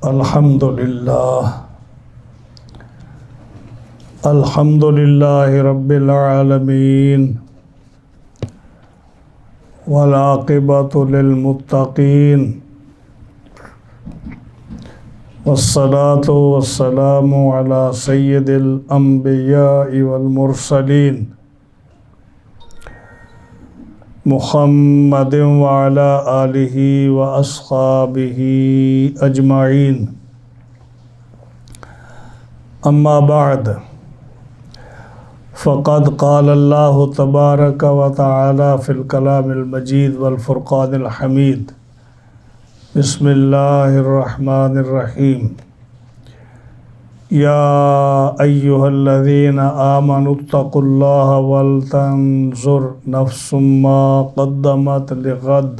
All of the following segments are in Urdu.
الحمد للہ رب العالمین والعاقبۃ للمتقین والصلاة والسلام علی سید الانبیاء والمرسلین محمد وعلی آلہ واصحابہ اجمعین اما بعد فقد قال اللہ تبارک و تعالی فی الکلام المجید والفرقان الحمید بسم اللہ الرحمن الرحیم یا ایہا الذین آمنوا اتقوا اللہ ولتنظر نفس ما قدمت لغد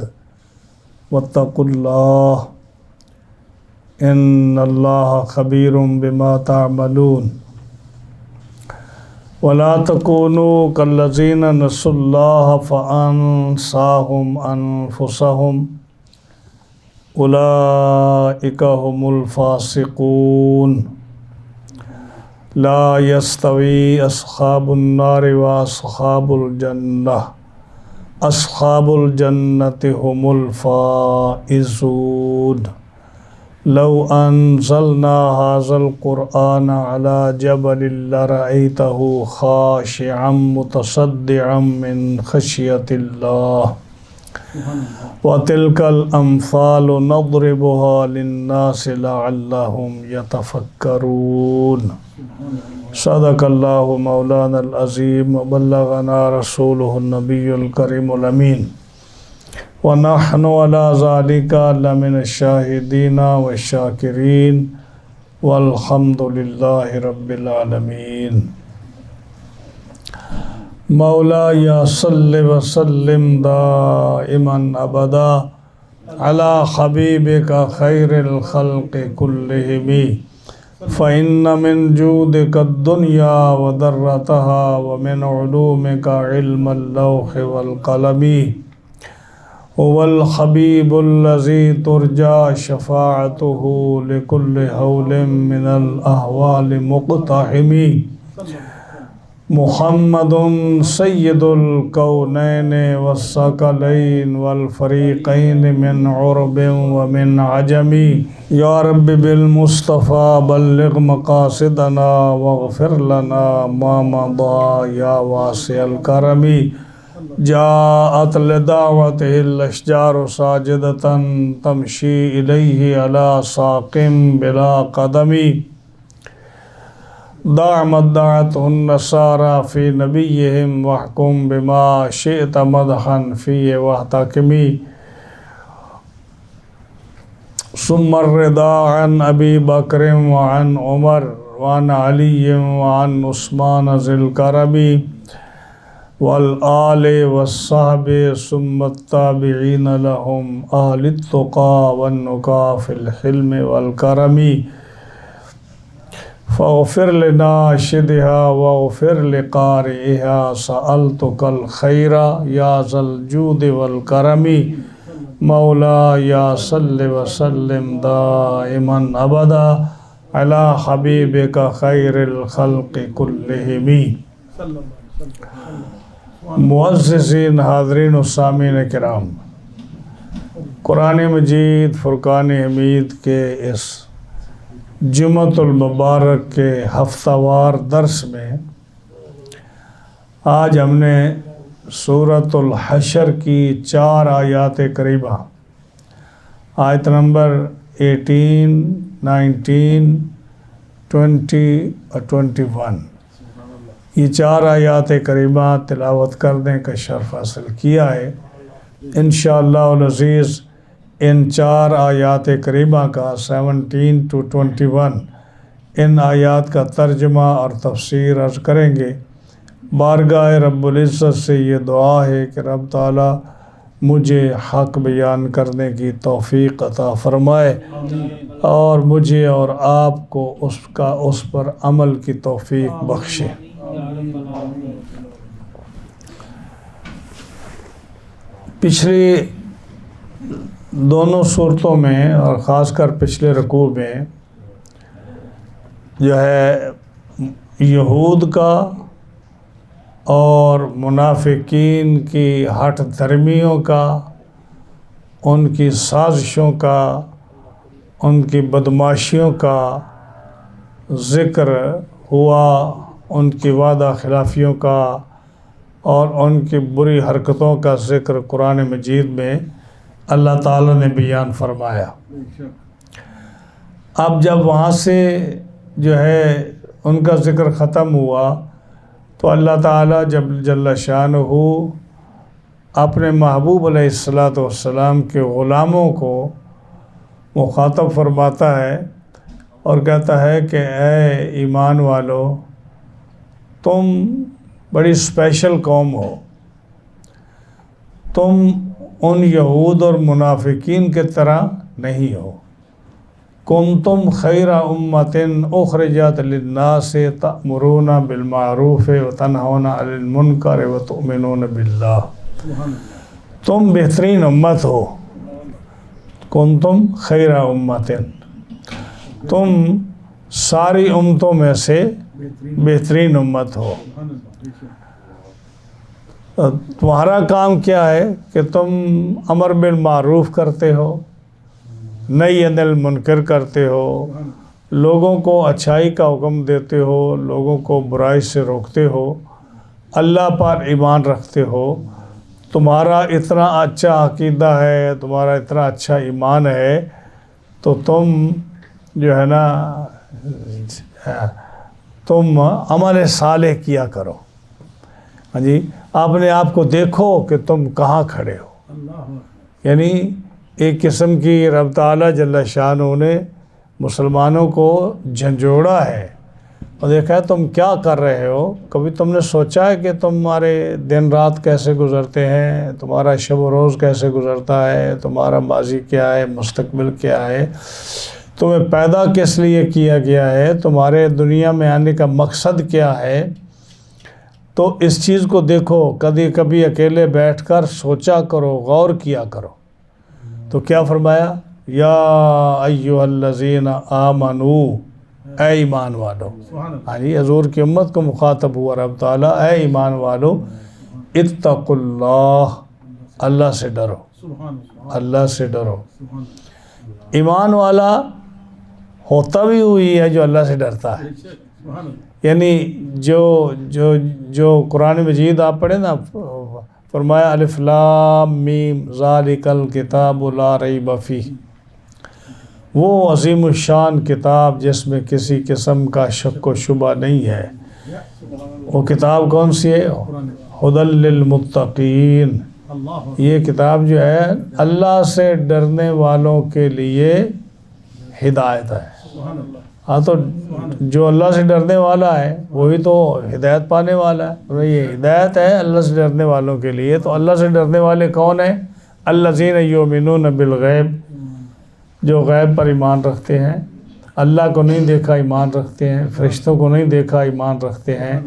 واتقوا اللہ ان اللہ خبیر بما تعملون ولا تكونوا كالذين نسوا الله فأنساهم أنفسهم أولئك هم الفاسقون لا يستوي أصحاب النار وأصحاب الجنة أصحاب الجنة هم الفائزون لو انزلنا هذا القرآن على جبل لرأيته خاشعا متصدعا من خشية الله وتلك الأمثال نضربها للناس لعلهم يتفكرون صدق الله مولانا العظيم وبلغنا رسوله النبي الكريم الأمين ونحن على ذلك لمن الشاهدين والشاكرين والحمد لله رب العالمين مولاي صل وسلم دائما أبدا على حبيبك خير الخلق كلهم فإن من جودك الدنيا وذرتها ومن علومك علم اللوح والقلم هو الحبيب الذي ترجى شفاعته لكل هول من الأهوال مقتحم محمد سيد الكونين والثقلين والفريقين من عرب ومن عجم يا رب بالمصطفى بلغ مقاصدنا واغفر لنا ما مضى يا واسع الكرم جاءت لدعوته الأشجار ساجدة تمشي إليه على ساق بلا قدم دعمت دعته النصارى في نبيهم واحكم بما شئت مدحا فيه واحتكمي ثم الرضا عن أبي بكر وعن عمر وعن علي وعن عثمان ذي الكرم والآل والصحب ثم التابعين لهم أهل التقى والنقى في الحلم والكرم فاغفر لناشدها واغفر لقارئها سألتك الخير يا ذا الجود والكرم مولاي صل وسلم دائما أبدا على حبيبك خير الخلق كلهم معززین حاضرین و سامعین کرام، قرآن مجید فرقان حمید کے اس جمعۃ المبارک کے ہفتہ وار درس میں آج ہم نے سورۃ الحشر کی 4 آیات کریمہ آیت نمبر 18، 19، 20 اور 21 یہ 4 آیات کریمہ تلاوت کرنے کا شرف حاصل کیا ہے۔ انشاءاللہ العزیز ان 4 آیات کریمہ کا 17 to 21 ان آیات کا ترجمہ اور تفسیر عرض کریں گے۔ بارگاہ رب العزت سے یہ دعا ہے کہ رب تعالی مجھے حق بیان کرنے کی توفیق عطا فرمائے اور مجھے اور آپ کو اس پر عمل کی توفیق بخشے۔ پچھلی دونوں صورتوں میں اور خاص کر پچھلے رکوع میں جو ہے یہود کا اور منافقین کی ہٹ دھرمیوں کا، ان کی سازشوں کا، ان کی بدماشیوں کا ذکر ہوا، ان کی وعدہ خلافیوں کا اور ان کی بری حرکتوں کا ذکر قرآن مجید میں اللہ تعالیٰ نے بیان فرمایا۔ اب جب وہاں سے جو ہے ان کا ذکر ختم ہوا تو اللہ تعالیٰ جب جل شانہ اپنے محبوب علیہ السلام کے غلاموں کو مخاطب فرماتا ہے اور کہتا ہے کہ اے ایمان والو، تم بڑی اسپیشل قوم ہو، تم ان یہود اور منافقین کے طرح نہیں ہو۔ کنتم خیر امۃ اخرجت للناس تأمرون بالمعروف وتنہون عن المنکر وتؤمنون باللہ۔ تم بہترین امت ہو، کنتم خیر امۃ، تم ساری امتوں میں سے بہترین امت ہو۔ تمہارا کام کیا ہے کہ تم امر بالمعروف کرتے ہو، نہی عن المنکر کرتے ہو، لوگوں کو اچھائی کا حکم دیتے ہو، لوگوں کو برائی سے روکتے ہو، اللہ پر ایمان رکھتے ہو۔ تمہارا اتنا اچھا عقیدہ ہے، تمہارا اتنا اچھا ایمان ہے، تو تم جو ہے نا تم عمل صالح کیا کرو۔ ہاں جی، اپنے آپ کو دیکھو کہ تم کہاں کھڑے ہو۔ یعنی ایک قسم کی رب تعالیٰ جل شانہ نے مسلمانوں کو جھنجھوڑا ہے اور دیکھا ہے تم کیا کر رہے ہو۔ کبھی تم نے سوچا ہے کہ تمہارے دن رات کیسے گزرتے ہیں، تمہارا شب و روز کیسے گزرتا ہے، تمہارا ماضی کیا ہے، مستقبل کیا ہے، تمہیں پیدا کس لیے کیا گیا ہے، تمہارے دنیا میں آنے کا مقصد کیا ہے؟ تو اس چیز کو دیکھو، کبھی اکیلے بیٹھ کر سوچا کرو، غور کیا کرو۔ تو کیا فرمایا؟ یا ایھا الذین آمنوا، اے ایمان والو۔ ہاں جی، حضور کی امت کو مخاطب ہوا رب تعالیٰ، اے ایمان والو، اتقوا اللہ، اللہ سے ڈرو، اللہ سے ڈرو۔ ایمان والا ہوتا بھی وہی ہے جو اللہ سے ڈرتا ہے۔ یعنی جو قرآن مجید آپ پڑھیں نا، فرمایا الف لام میم ذالک الکتاب لا ریب فیہ، وہ عظیم الشان کتاب جس میں کسی قسم کا شک و شبہ نہیں ہے۔ وہ کتاب کون سی ہے؟ ھدی للمتقین۔ یہ کتاب جو ہے اللہ سے ڈرنے والوں کے لیے ہدایت ہے۔ ہاں، تو جو اللہ سے ڈرنے والا ہے وہی تو ہدایت پانے والا ہے۔ یہ ہدایت ہے اللہ سے ڈرنے والوں کے لیے۔ تو اللہ سے ڈرنے والے کون ہیں؟ الذین یؤمنون بالغیب، جو غیب پر ایمان رکھتے ہیں، اللہ کو نہیں دیکھا ایمان رکھتے ہیں، فرشتوں کو نہیں دیکھا ایمان رکھتے ہیں،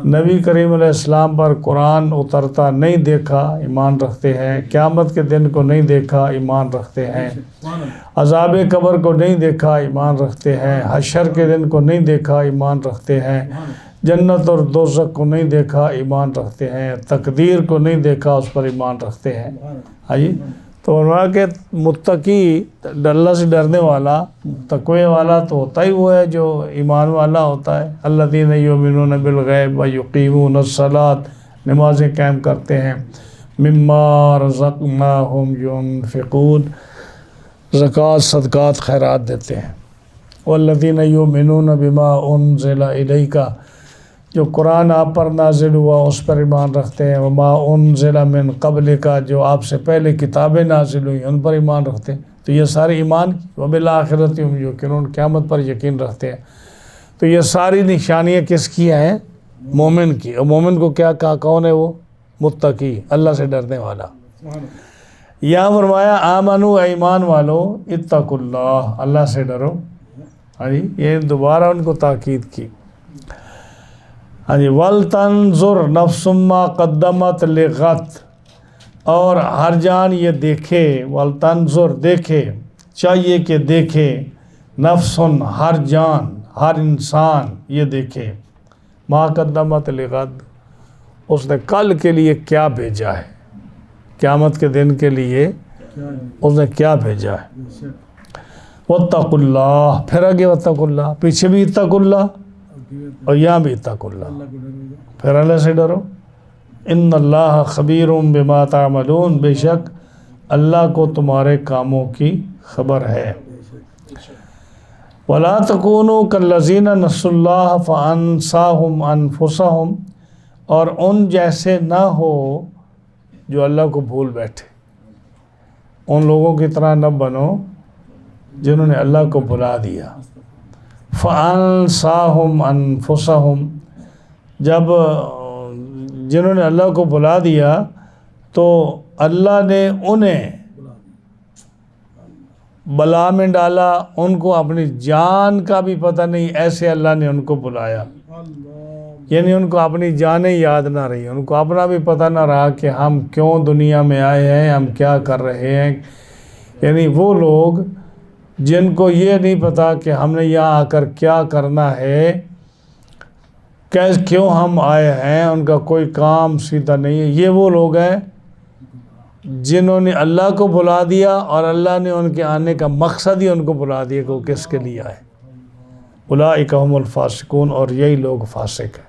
نبی کریم علیہ السلام پر قرآن اترتا نہیں دیکھا ایمان رکھتے ہیں، قیامت کے دن کو نہیں دیکھا ایمان رکھتے ہیں، عذاب قبر کو نہیں دیکھا ایمان رکھتے ہیں، حشر کے دن کو نہیں دیکھا ایمان رکھتے ہیں، جنت اور دوزخ کو نہیں دیکھا ایمان رکھتے ہیں، تقدیر کو نہیں دیکھا اس پر ایمان رکھتے ہیں۔ ہاں جی، تو فرمایا کہ متقی، اللہ سے ڈرنے والا، تقوی والا تو ہوتا ہی وہ ہے جو ایمان والا ہوتا ہے۔ الذین یؤمنون بالغیب ویقیمون الصلاۃ، نمازیں قائم کرتے ہیں، مما رزقناہم ينفقون، زکوٰۃ صدقات خیرات دیتے ہیں۔ والذین یؤمنون بما انزل الیک، جو قرآن آپ پر نازل ہوا اس پر ایمان رکھتے ہیں، وما انزل من قبلک، جو آپ سے پہلے کتابیں نازل ہوئی ان پر ایمان رکھتے ہیں۔ تو یہ سارے ایمان، وبالآخرۃ هم یوقنون، قیامت پر یقین رکھتے ہیں۔ تو یہ ساری نشانیاں کس کی ہیں؟ مومن کی۔ اور مومن کو کیا کہا؟ کون ہے وہ؟ متقی، اللہ سے ڈرنے والا۔ یہاں فرمایا آمنوا، ایمان والو، اتقوا اللہ، اللہ سے ڈرو۔ ہاں جی، یہ دوبارہ ان کو تاکید کی۔ ہاں جی، وَلْتَنْظُرْ نَفْسٌ مَّا قَدَّمَتْ لِغَدٍ، اور ہر جان یہ دیکھے، والتنظر دیکھے، چاہیے کہ دیکھے، نفسن ہر جان، ہر انسان یہ دیکھے، ما قدمت لغد اس نے کل کے لیے کیا بھیجا ہے، قیامت کے دن کے لیے اس نے کیا بھیجا ہے۔ واتقوا اللہ، پھر آگے واتقوا اللہ، پیچھے بھی اتقوا اللہ اور یہاں بھی اتقوا اللہ، پھر اللہ سے ڈرو۔ ان اللہ خبیر بما تعملون، بے شک اللہ کو تمہارے کاموں کی خبر ہے۔ ولا تکونوا کالذین نسوا اللہ فانساہم انفسہم، اور ان جیسے نہ ہو جو اللہ کو بھول بیٹھے، ان لوگوں کی طرح نہ بنو جنہوں نے اللہ کو بھلا دیا۔ فانساہم انفسہم، جب جنہوں نے اللہ کو بھلا دیا تو اللہ نے انہیں بلا میں ڈالا، ان کو اپنی جان کا بھی پتہ نہیں، ایسے اللہ نے ان کو بلایا، یعنی ان کو اپنی جانیں یاد نہ رہی، ان کو اپنا بھی پتہ نہ رہا کہ ہم کیوں دنیا میں آئے ہیں، ہم کیا کر رہے ہیں۔ یعنی وہ لوگ جن کو یہ نہیں پتہ کہ ہم نے یہاں آ کر کیا کرنا ہے، کیوں ہم آئے ہیں، ان کا کوئی کام سیدھا نہیں ہے، یہ وہ لوگ ہیں جنہوں نے اللہ کو بلا دیا اور اللہ نے ان کے آنے کا مقصد ہی ان کو بلا دیا کہ وہ کس کے لیے آئے۔ اولئک هم الفاسقون، اور یہی لوگ فاسق ہیں۔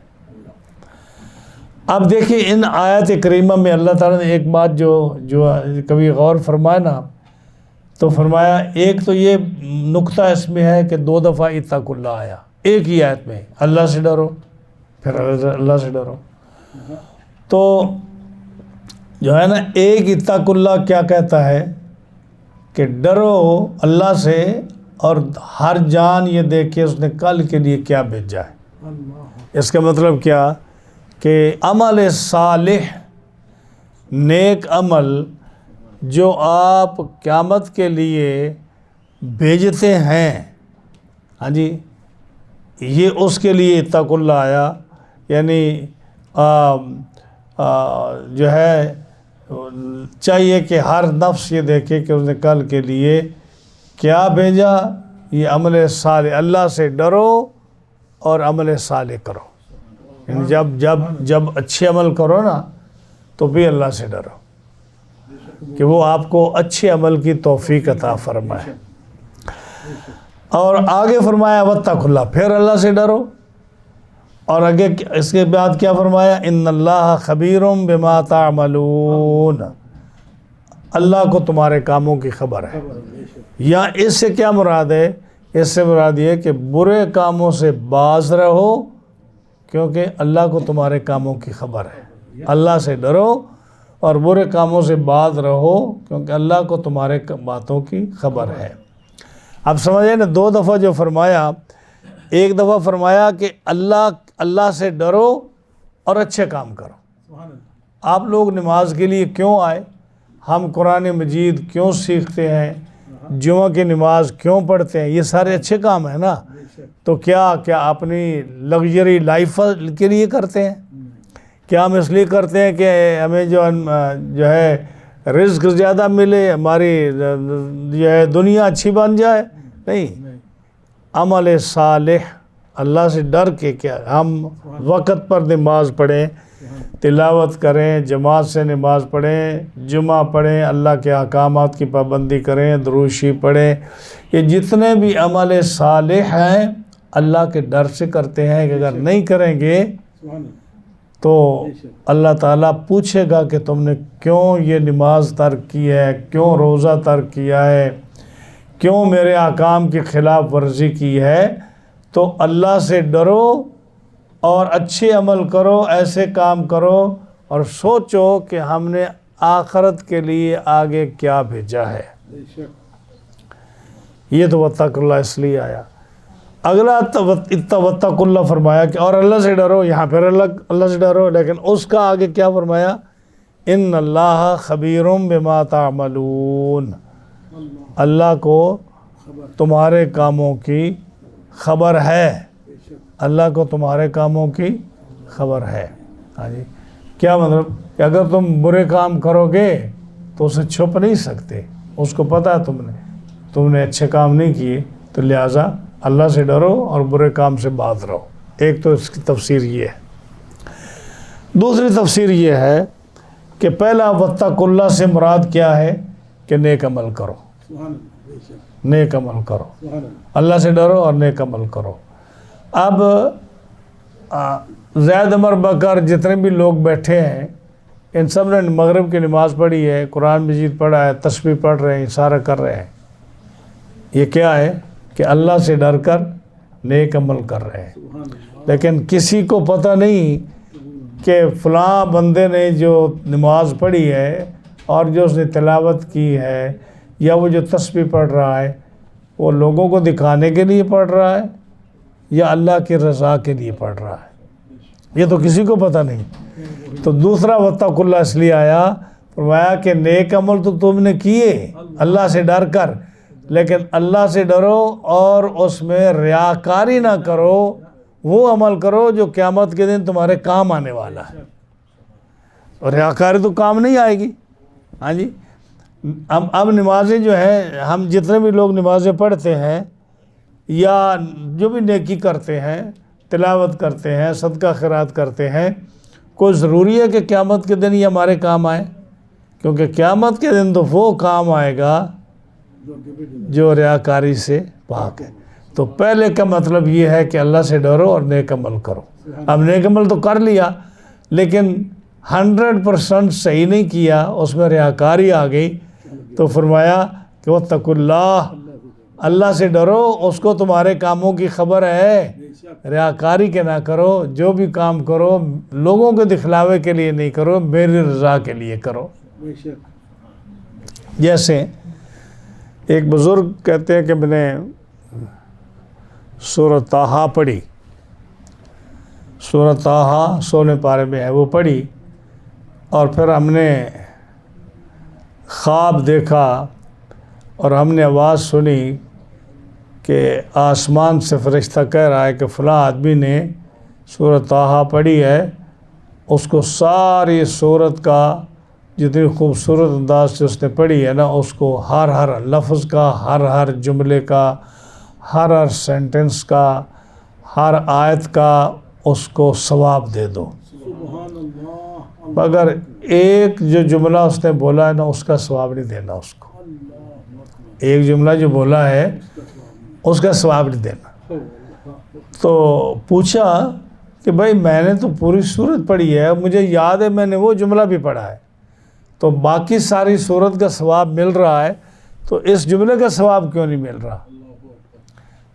اب دیکھیں ان آیات کریمہ میں اللہ تعالیٰ نے ایک بات جو کبھی غور فرمایا نا، تو فرمایا ایک تو یہ نقطہ اس میں ہے کہ 2 دفعہ اتقوا اللہ آیا ایک ہی آیت میں، اللہ سے ڈرو پھر اللہ سے ڈرو۔ تو جو ہے نا ایک اتقوا اللہ کیا کہتا ہے کہ ڈرو اللہ سے، اور ہر جان یہ دیکھے اس نے کل کے لیے کیا بھیجا ہے۔ اس کا مطلب کیا کہ عمل صالح، نیک عمل جو آپ قیامت کے لیے بھیجتے ہیں، ہاں جی، یہ اس کے لیے اتقوا اللہ آیا، یعنی جو ہے چاہیے کہ ہر نفس یہ دیکھے کہ اس نے کل کے لیے کیا بھیجا۔ یہ عمل صالح، اللہ سے ڈرو اور عمل صالح کرو، یعنی جب اچھے عمل کرو نا تو بھی اللہ سے ڈرو کہ وہ آپ کو اچھے عمل کی توفیق عطا فرمائے۔ اور آگے فرمایا واتقوا اللہ، پھر اللہ سے ڈرو، اور آگے اس کے بعد کیا فرمایا، ان اللہ خبیر بما تعملون، اللہ کو تمہارے کاموں کی خبر ہے۔ یا اس سے کیا مراد ہے، اس سے مراد یہ کہ برے کاموں سے باز رہو کیونکہ اللہ کو تمہارے کاموں کی خبر ہے۔ اللہ سے ڈرو اور برے کاموں سے باز رہو کیونکہ اللہ کو تمہارے باتوں کی خبر ہے۔ اب سمجھیں نا، 2 دفعہ جو فرمایا، ایک دفعہ فرمایا کہ اللہ سے ڈرو اور اچھے کام کرو۔ آپ لوگ نماز کے لیے کیوں آئے، ہم قرآن مجید کیوں سیکھتے ہیں، جمعہ کی نماز کیوں پڑھتے ہیں، یہ سارے اچھے کام ہیں نا۔ تو کیا اپنی لگژری لائف کے لیے کرتے ہیں؟ کیا ہم اس لیے کرتے ہیں کہ ہمیں جو ہے رزق زیادہ ملے، ہماری جو ہے دنیا اچھی بن جائے؟ نہیں، عمل صالح اللہ سے ڈر کے کیا ہم وقت پر نماز پڑھیں، تلاوت کریں، جماعت سے نماز پڑھیں، جمعہ پڑھیں، اللہ کے احکامات کی پابندی کریں، دروشی پڑھیں۔ یہ جتنے بھی عمل صالح ہیں اللہ کے ڈر سے کرتے ہیں کہ اگر نہیں کریں گے تو اللہ تعالیٰ پوچھے گا کہ تم نے کیوں یہ نماز ترک کی ہے، کیوں روزہ ترک کیا ہے، کیوں میرے احکام کی خلاف ورزی کی ہے۔ تو اللہ سے ڈرو اور اچھے عمل کرو، ایسے کام کرو، اور سوچو کہ ہم نے آخرت کے لیے آگے کیا بھیجا ہے۔ یہ تو واتقوا اللہ اس لیے آیا۔ اگلا واتقوا اللہ فرمایا کہ اور اللہ سے ڈرو، یہاں پھر اللہ سے ڈرو، لیکن اس کا آگے کیا فرمایا، ان اللہ خبیر بما تعملون، اللہ کو تمہارے کاموں کی خبر ہے، اللہ کو تمہارے کاموں کی خبر ہے۔ ہاں جی، کیا مطلب، کہ اگر تم برے کام کرو گے تو اسے چھپ نہیں سکتے، اس کو پتہ ہے تم نے اچھے کام نہیں کیے، تو لہٰذا اللہ سے ڈرو اور برے کام سے باز رہو۔ ایک تو اس کی تفسیر یہ ہے۔ دوسری تفسیر یہ ہے کہ پہلا واتقوا اللہ سے مراد کیا ہے کہ نیک عمل کرو، نیک عمل کرو، اللہ سے ڈرو اور نیک عمل کرو۔ اب زید عمر بکر جتنے بھی لوگ بیٹھے ہیں ان سب نے مغرب کی نماز پڑھی ہے، قرآن مجید پڑھا ہے، تسبیح پڑھ رہے ہیں، اشارہ کر رہے ہیں۔ یہ کیا ہے کہ اللہ سے ڈر کر نیک عمل کر رہے ہیں، لیکن کسی کو پتہ نہیں کہ فلاں بندے نے جو نماز پڑھی ہے اور جو اس نے تلاوت کی ہے یا وہ جو تسبیح پڑھ رہا ہے وہ لوگوں کو دکھانے کے لیے پڑھ رہا ہے یا اللہ کی رضا کے لیے پڑھ رہا ہے، یہ تو کسی کو پتہ نہیں۔ تو دوسرا واتقوا اللہ اس لیے آیا، فرمایا کہ نیک عمل تو تم نے کیے اللہ سے ڈر کر، لیکن اللہ سے ڈرو اور اس میں ریاکاری نہ کرو، وہ عمل کرو جو قیامت کے دن تمہارے کام آنے والا ہے۔ اور ریاکاری تو کام نہیں آئے گی۔ ہاں جی، اب نمازیں جو ہیں، ہم جتنے بھی لوگ نمازیں پڑھتے ہیں یا جو بھی نیکی کرتے ہیں، تلاوت کرتے ہیں، صدقہ خیرات کرتے ہیں، کوئی ضروری ہے کہ قیامت کے دن یہ ہمارے کام آئے؟ کیونکہ قیامت کے دن تو وہ کام آئے گا جو ریاکاری سے پاک ہے۔ تو پہلے کا مطلب یہ ہے کہ اللہ سے ڈرو اور نیک عمل کرو۔ اب نیک عمل تو کر لیا لیکن 100% صحیح نہیں کیا، اس میں ریاکاری آ گئی، تو فرمایا کہ واتقوا اللہ، اللہ سے ڈرو، اس کو تمہارے کاموں کی خبر ہے، ریاکاری کے نہ کرو، جو بھی کام کرو لوگوں کے دکھلاوے کے لیے نہیں کرو، میری رضا کے لیے کرو۔ جیسے ایک بزرگ کہتے ہیں کہ میں نے سورۃ طٰہٰ پڑھی، سورۃ طٰہٰ 16 پارے میں ہے، وہ پڑھی، اور پھر ہم نے خواب دیکھا اور ہم نے آواز سنی کہ آسمان سے فرشتہ کہہ رہا ہے کہ فلاں آدمی نے سورۃ طٰہٰ پڑھی ہے، اس کو ساری سورت کا جتنی خوبصورت انداز سے اس نے پڑھی ہے نا، اس کو ہر لفظ کا، ہر جملے کا، ہر سینٹنس کا، ہر آیت کا اس کو ثواب دے دو۔ مگر ایک جو جملہ اس نے بولا ہے نا، اس کا ثواب نہیں دینا اس کو۔ ایک جملہ جو بولا ہے اس کا ثواب نہیں دینا۔ تو پوچھا کہ بھائی میں نے تو پوری سورت پڑھی ہے، مجھے یاد ہے میں نے وہ جملہ بھی پڑھا ہے، تو باقی ساری سورت کا ثواب مل رہا ہے تو اس جملے کا ثواب کیوں نہیں مل رہا؟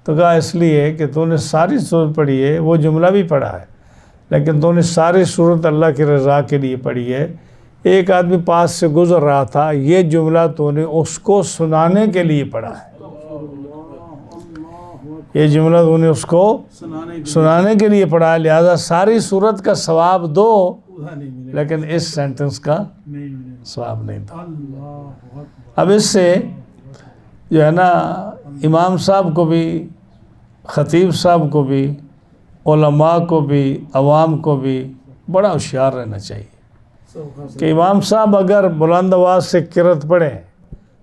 تو کہا اس لیے کہ تو نے ساری سورت پڑھی ہے، وہ جملہ بھی پڑھا ہے، لیکن تو نے ساری سورت اللہ کی رضا کے لیے پڑھی ہے۔ ایک آدمی پاس سے گزر رہا تھا، یہ جملہ تو نے اس کو سنانے کے لیے پڑھا ہے، یہ جملہ تو نے اس کو سنانے کے لیے پڑھا ہے، لہذا ساری سورت کا ثواب دو لیکن اس سینٹنس کا ثواب نہیں دو۔ اب اس سے جو ہے نا امام صاحب کو بھی، خطیب صاحب کو بھی، علماء کو بھی، عوام کو بھی بڑا ہوشیار رہنا چاہیے کہ امام صاحب اگر بلند آواز سے قرأت پڑھیں،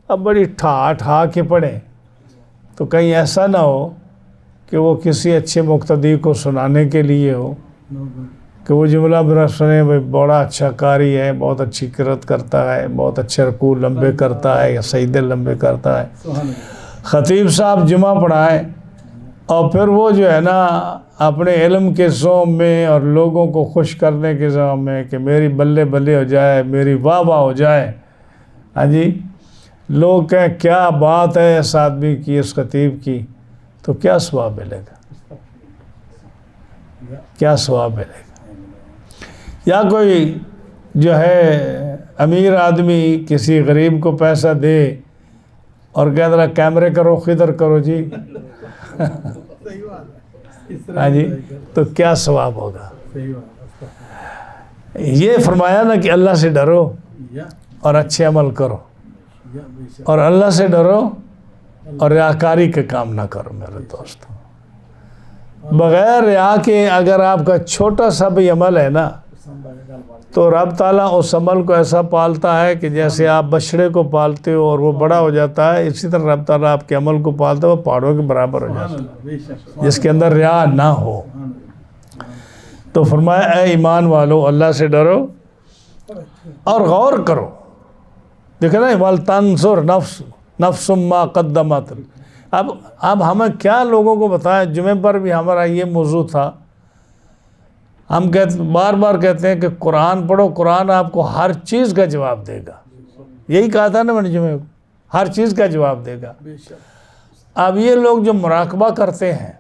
اب بڑی ٹھا کے پڑھیں، تو کہیں ایسا نہ ہو کہ وہ کسی اچھے مقتدی کو سنانے کے لیے ہو کہ وہ جملہ برا سنے، بھائی بڑا اچھا قاری ہے، بہت اچھی قرأت کرتا ہے، بہت اچھے رکوع لمبے کرتا ہے یا سجدے لمبے کرتا ہے۔ خطیب صاحب جمعہ پڑھائے اور پھر وہ جو ہے نا اپنے علم کے ذوم میں اور لوگوں کو خوش کرنے کے ذوم میں کہ میری بلے بلے ہو جائے، میری واہ واہ ہو جائے، ہاں جی، لوگ کہیں کیا بات ہے اس آدمی کی، اس خطیب کی، تو کیا ثواب ملے گا؟ کیا ثواب ملے گا؟ یا کوئی جو ہے امیر آدمی کسی غریب کو پیسہ دے اور کہہ رہا کیمرے کا رخ ادھر کرو جی، ہاں جی، تو کیا ثواب ہوگا؟ یہ فرمایا نا کہ اللہ سے ڈرو اور اچھے عمل کرو، اور اللہ سے ڈرو اور ریاکاری کے کام نہ کرو میرے دوستوں۔ بغیر ریا کے اگر آپ کا چھوٹا سا بھی عمل ہے نا، تو رب تعالیٰ اس عمل کو ایسا پالتا ہے کہ جیسے آپ بچڑے کو پالتے ہو اور وہ بڑا ہو جاتا ہے، اسی طرح رب تعالیٰ آپ کے عمل کو پالتا ہے، وہ پہاڑوں کے برابر ہو جاتا ہے جس کے اندر ریا نہ ہو۔ تو فرمایا اے ایمان والو اللہ سے ڈرو اور غور کرو۔ دیکھیں نا وَلْتَنْظُرْ نَفْسٌ مَا قَدَّمَتْ۔ اب ہمیں کیا لوگوں کو بتائیں، جمعے پر بھی ہمارا یہ موضوع تھا، ہم بار بار کہتے ہیں کہ قرآن پڑھو، قرآن آپ کو ہر چیز کا جواب دے گا، یہی کہا تھا نا میں نے جمعے کو، ہر چیز کا جواب دے گا۔ اب یہ لوگ جو مراقبہ کرتے ہیں،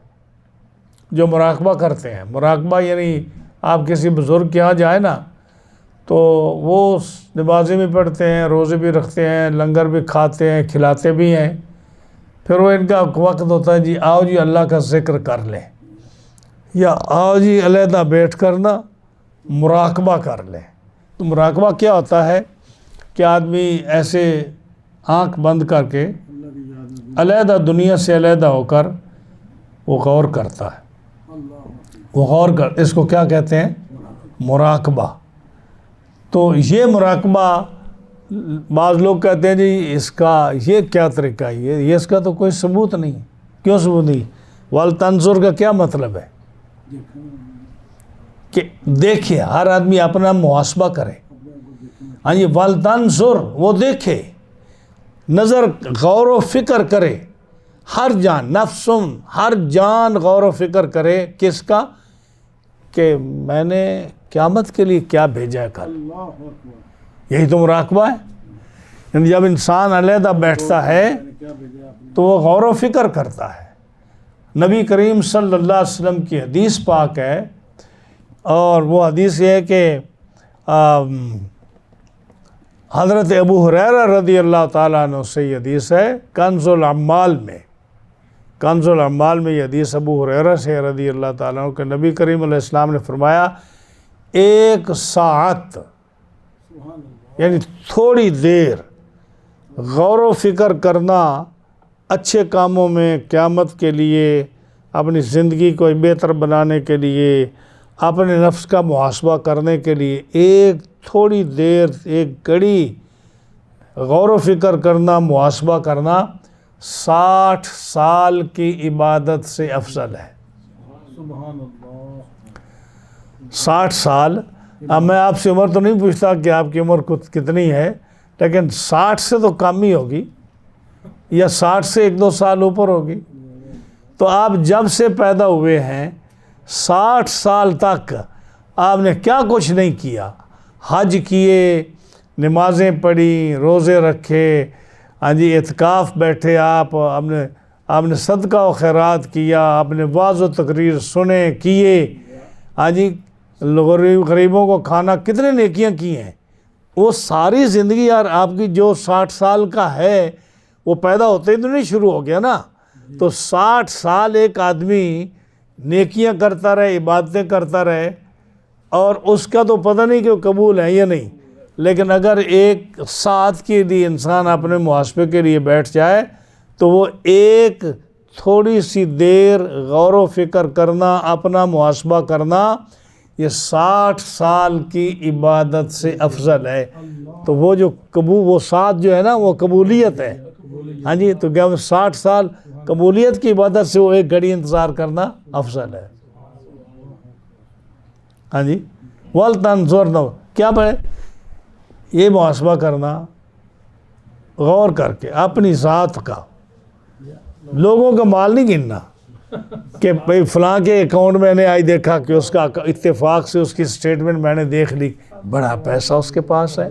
مراقبہ یعنی آپ کسی بزرگ کے یہاں جائیں نا تو وہ نمازیں بھی پڑھتے ہیں، روزے بھی رکھتے ہیں، لنگر بھی کھاتے ہیں، کھلاتے بھی ہیں، پھر وہ ان کا وقت ہوتا ہے جی آؤ جی اللہ کا ذکر کر لیں، یا آؤ جی علیحدہ بیٹھ کر نا مراقبہ کر لیں۔ تو مراقبہ کیا ہوتا ہے کہ آدمی ایسے آنکھ بند کر کے علیحدہ دنیا سے علیحدہ ہو کر وہ غور کرتا ہے، اس کو کیا کہتے ہیں؟ مراقبہ۔ تو یہ مراقبہ بعض لوگ کہتے ہیں جی اس کا یہ کیا طریقہ ہے، یہ اس کا تو کوئی ثبوت نہیں۔ کیوں ثبوت نہیں؟ وَلْتَنْظُرْ کا کیا مطلب ہے کہ دیکھے، ہر آدمی اپنا محاسبہ کرے۔ ہاں جی وَلْتَنْظُرْ، وہ دیکھے، نظر غور و فکر کرے، ہر جان غور و فکر کرے، کس کا؟ کہ میں نے قیامت کے لیے کیا بھیجا ہے کل۔ یہی تو مراقبہ ہے۔ یعنی جب انسان علیحدہ بیٹھتا ہے تو وہ غور و فکر کرتا ہے۔ نبی کریم صلی اللہ علیہ وسلم کی حدیث پاک ہے، اور وہ حدیث یہ ہے کہ حضرت ابو ہریرہ رضی اللہ تعالیٰ عنہ سے یہ حدیث ہے، کنز العمال میں یہ حدیث ابو ہریرہ سے رضی اللہ تعالیٰ عنہ کہ نبی کریم علیہ السلام نے فرمایا 1 ساعت یعنی تھوڑی دیر غور و فکر کرنا اچھے کاموں میں، قیامت کے لیے، اپنی زندگی کو بہتر بنانے کے لیے، اپنے نفس کا محاسبہ کرنے کے لیے، ایک تھوڑی دیر، ایک گھڑی غور و فکر کرنا، محاسبہ کرنا 60 سال کی عبادت سے افضل ہے۔ 60 سال۔ اب میں آپ سے عمر تو نہیں پوچھتا کہ آپ کی عمر کتنی ہے، لیکن 60 سے تو کم ہی ہوگی، یا 60 سے 1-2 سال اوپر ہوگی۔ تو آپ جب سے پیدا ہوئے ہیں 60 سال تک آپ نے کیا کچھ نہیں کیا؟ حج کیے، نمازیں پڑھی، روزے رکھے، ہاں جی اعتکاف بیٹھے، آپ نے صدقہ و خیرات کیا، آپ نے وعظ و تقریر سنے کیے، ہاں جی غریبوں کو کھانا، کتنے نیکیاں کی ہیں۔ وہ ساری زندگی یار آپ کی جو 60 سال کا ہے وہ پیدا ہوتے ہی تو نہیں شروع ہو گیا نا۔ تو 60 سال ایک آدمی نیکیاں کرتا رہے، عبادتیں کرتا رہے، اور اس کا تو پتہ نہیں کہ وہ قبول ہے یا نہیں، لیکن اگر 1 ساعت کے لیے انسان اپنے محاسبے کے لیے بیٹھ جائے تو وہ ایک تھوڑی سی دیر غور و فکر کرنا، اپنا محاسبہ کرنا، یہ 60 سال کی عبادت سے افضل ہے۔ تو وہ جو وہ ساتھ جو ہے نا وہ قبولیت ہے۔ ہاں جی تو کیا 60 سال قبولیت کی عبادت سے وہ ایک گھڑی انتظار کرنا افضل ہے۔ ہاں جی وَلْتَنْظُرْ، کیا پڑھے؟ یہ محاسبہ کرنا، غور کر کے اپنی ذات کا، لوگوں کا مال نہیں گننا کہ بھئی فلاں کے اکاؤنٹ میں نے آج دیکھا کہ اس کا اتفاق سے اس کی سٹیٹمنٹ میں نے دیکھ لی، بڑا پیسہ اس کے پاس ہے۔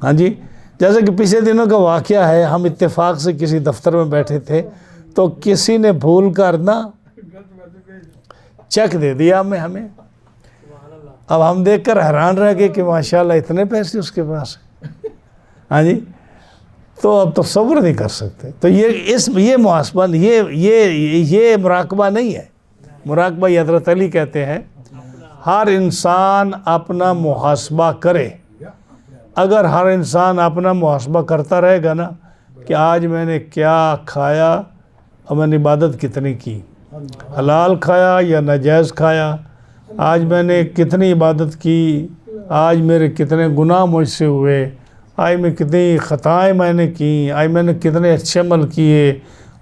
ہاں جی جیسے کہ پچھلے دنوں کا واقعہ ہے، ہم اتفاق سے کسی دفتر میں بیٹھے تھے تو کسی نے بھول کر نا چیک دے دیا ہمیں۔ اب ہم دیکھ کر حیران رہ گئے کہ ماشاءاللہ اتنے پیسے اس کے پاس ہیں۔ ہاں جی تو اب تصور نہیں کر سکتے۔ تو یہ محاسبہ، یہ مراقبہ نہیں ہے۔ مراقبہ یہ حضرت علی کہتے ہیں ہر انسان اپنا محاسبہ کرے۔ اگر ہر انسان اپنا محاسبہ کرتا رہے گا نا کہ آج میں نے کیا کھایا اور میں نے عبادت کتنی کی، حلال کھایا یا ناجائز کھایا، آج میں نے کتنی عبادت کی، آج میرے کتنے گناہ مجھ سے ہوئے، آج میں کتنی خطائیں میں نے کی، آج میں نے کتنے اچھے عمل کیے،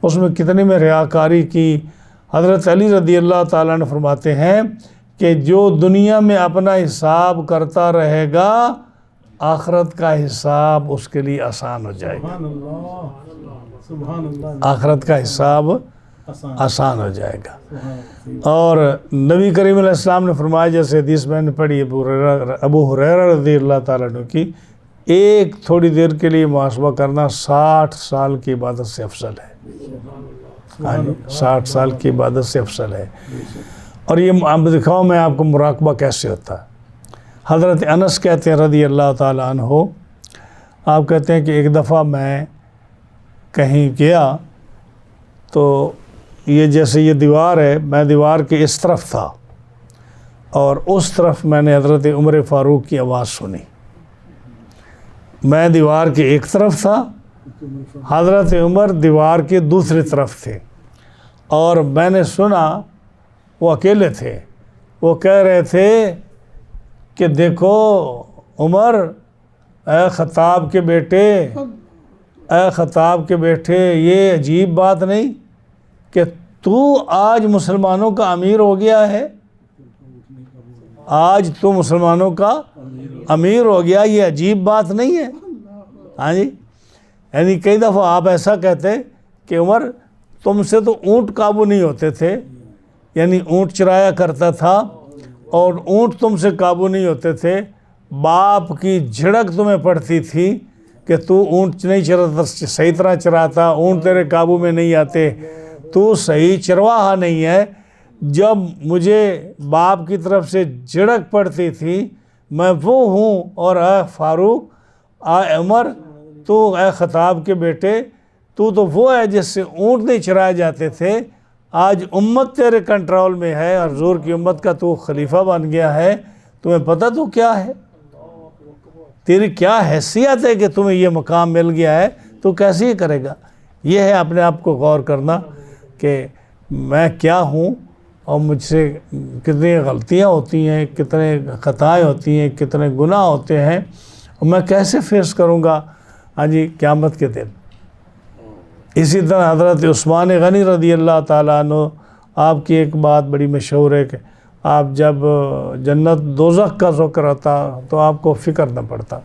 اس میں کتنی میں ریاکاری کی۔ حضرت علی رضی اللہ تعالیٰ عنہ فرماتے ہیں کہ جو دنیا میں اپنا حساب کرتا رہے گا، آخرت کا حساب اس کے لیے آسان ہو جائے گا۔ سبحان اللہ، آخرت کا حساب آسان ہو جائے گا۔ اور نبی کریم علیہ السلام نے فرمایا، جیسے حدیث میں نے پڑھی ابو ہریرہ رضی اللہ تعالیٰ عنہ کی، ایک تھوڑی دیر کے لیے محاسبہ کرنا 60 سال کی عبادت سے افضل ہے۔ ہاں جی، 60 سال کی عبادت سے افضل ہے۔ اور یہ دکھاؤ میں آپ کو مراقبہ کیسے ہوتا ہے۔ حضرت انس کہتے ہیں رضی اللہ تعالیٰ عنہ، آپ کہتے ہیں کہ ایک دفعہ میں کہیں گیا تو یہ جیسے یہ دیوار ہے، میں دیوار کے اس طرف تھا اور اس طرف میں نے حضرت عمر فاروق کی آواز سنی۔ میں دیوار کے ایک طرف تھا، حضرت عمر دیوار کے دوسری طرف تھے، اور میں نے سنا وہ اکیلے تھے، وہ کہہ رہے تھے کہ دیکھو عمر، اے خطاب کے بیٹے، اے خطاب کے بیٹے، یہ عجیب بات نہیں کہ تو آج مسلمانوں کا امیر ہو گیا ہے، آج تو مسلمانوں کا امیر ہو گیا، یہ عجیب بات نہیں ہے۔ ہاں جی، یعنی کئی دفعہ آپ ایسا کہتے کہ عمر تم سے تو اونٹ قابو نہیں ہوتے تھے، یعنی اونٹ چرایا کرتا تھا اور اونٹ تم سے قابو نہیں ہوتے تھے، باپ کی جھڑک تمہیں پڑتی تھی کہ تو اونٹ نہیں چراتا، صحیح طرح چراتا، اونٹ تیرے قابو میں نہیں آتے، تو صحیح چرواہا نہیں ہے۔ جب مجھے باپ کی طرف سے جھڑک پڑتی تھی، میں وہ ہوں، اور اے فاروق، اے عمر، تو اے خطاب کے بیٹے، تو وہ ہے جس سے اونٹ نہیں چرائے جاتے تھے، آج امت تیرے کنٹرول میں ہے اور حضور کی امت کا تو خلیفہ بن گیا ہے، تمہیں پتہ تو کیا ہے، تیری کیا حیثیت ہے کہ تمہیں یہ مقام مل گیا ہے، تو کیسے ہی کرے گا۔ یہ ہے اپنے آپ کو غور کرنا کہ میں کیا ہوں اور مجھ سے کتنی غلطیاں ہوتی ہیں، کتنے خطائیں ہوتی ہیں، کتنے گناہ ہوتے ہیں، اور میں کیسے فیس کروں گا ہاں جی قیامت کے دن۔ اسی طرح حضرت عثمان غنی رضی اللہ تعالیٰ عنہ، آپ کی ایک بات بڑی مشہور ہے کہ آپ جب جنت دوزخ کا ذکر آتا تو آپ کو فکر نہ پڑتا،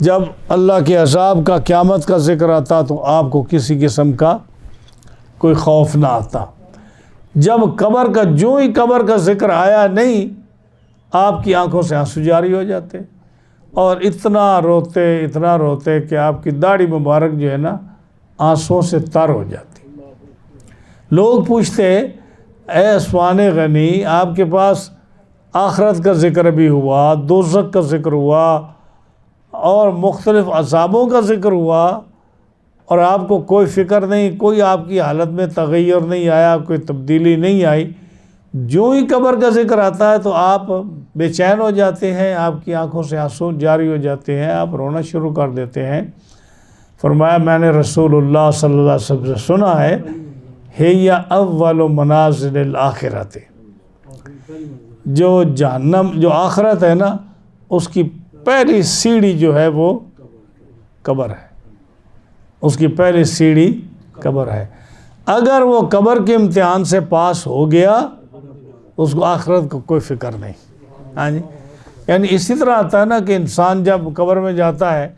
جب اللہ کے عذاب کا، قیامت کا ذکر آتا تو آپ کو کسی قسم کا کوئی خوف نہ آتا۔ جب قبر کا، جو ہی قبر کا ذکر آیا نہیں، آپ کی آنکھوں سے آنسو جاری ہو جاتے اور اتنا روتے کہ آپ کی داڑھی مبارک جو ہے نا آنسوں سے تر ہو جاتی۔ لوگ پوچھتے اے عثمان غنی، آپ کے پاس آخرت کا ذکر بھی ہوا، دوزخ کا ذکر ہوا اور مختلف عذابوں کا ذکر ہوا، اور آپ کو کوئی فکر نہیں، کوئی آپ کی حالت میں تغیر نہیں آیا، کوئی تبدیلی نہیں آئی، جو ہی قبر کا ذکر آتا ہے تو آپ بے چین ہو جاتے ہیں، آپ کی آنکھوں سے آنسو جاری ہو جاتے ہیں، آپ رونا شروع کر دیتے ہیں۔ فرمایا میں نے رسول اللہ صلی اللہ علیہ وسلم سے سنا ہے، ہی اول منازل الآخرت، جو جہنم، جو آخرت ہے نا، اس کی پہلی سیڑھی جو ہے وہ قبر ہے، اس کی پہلی سیڑھی قبر ہے۔ اگر وہ قبر کے امتحان سے پاس ہو گیا، اس کو آخرت کو کوئی فکر نہیں۔ ہاں جی، یعنی اسی طرح آتا ہے نا کہ انسان جب قبر میں جاتا ہے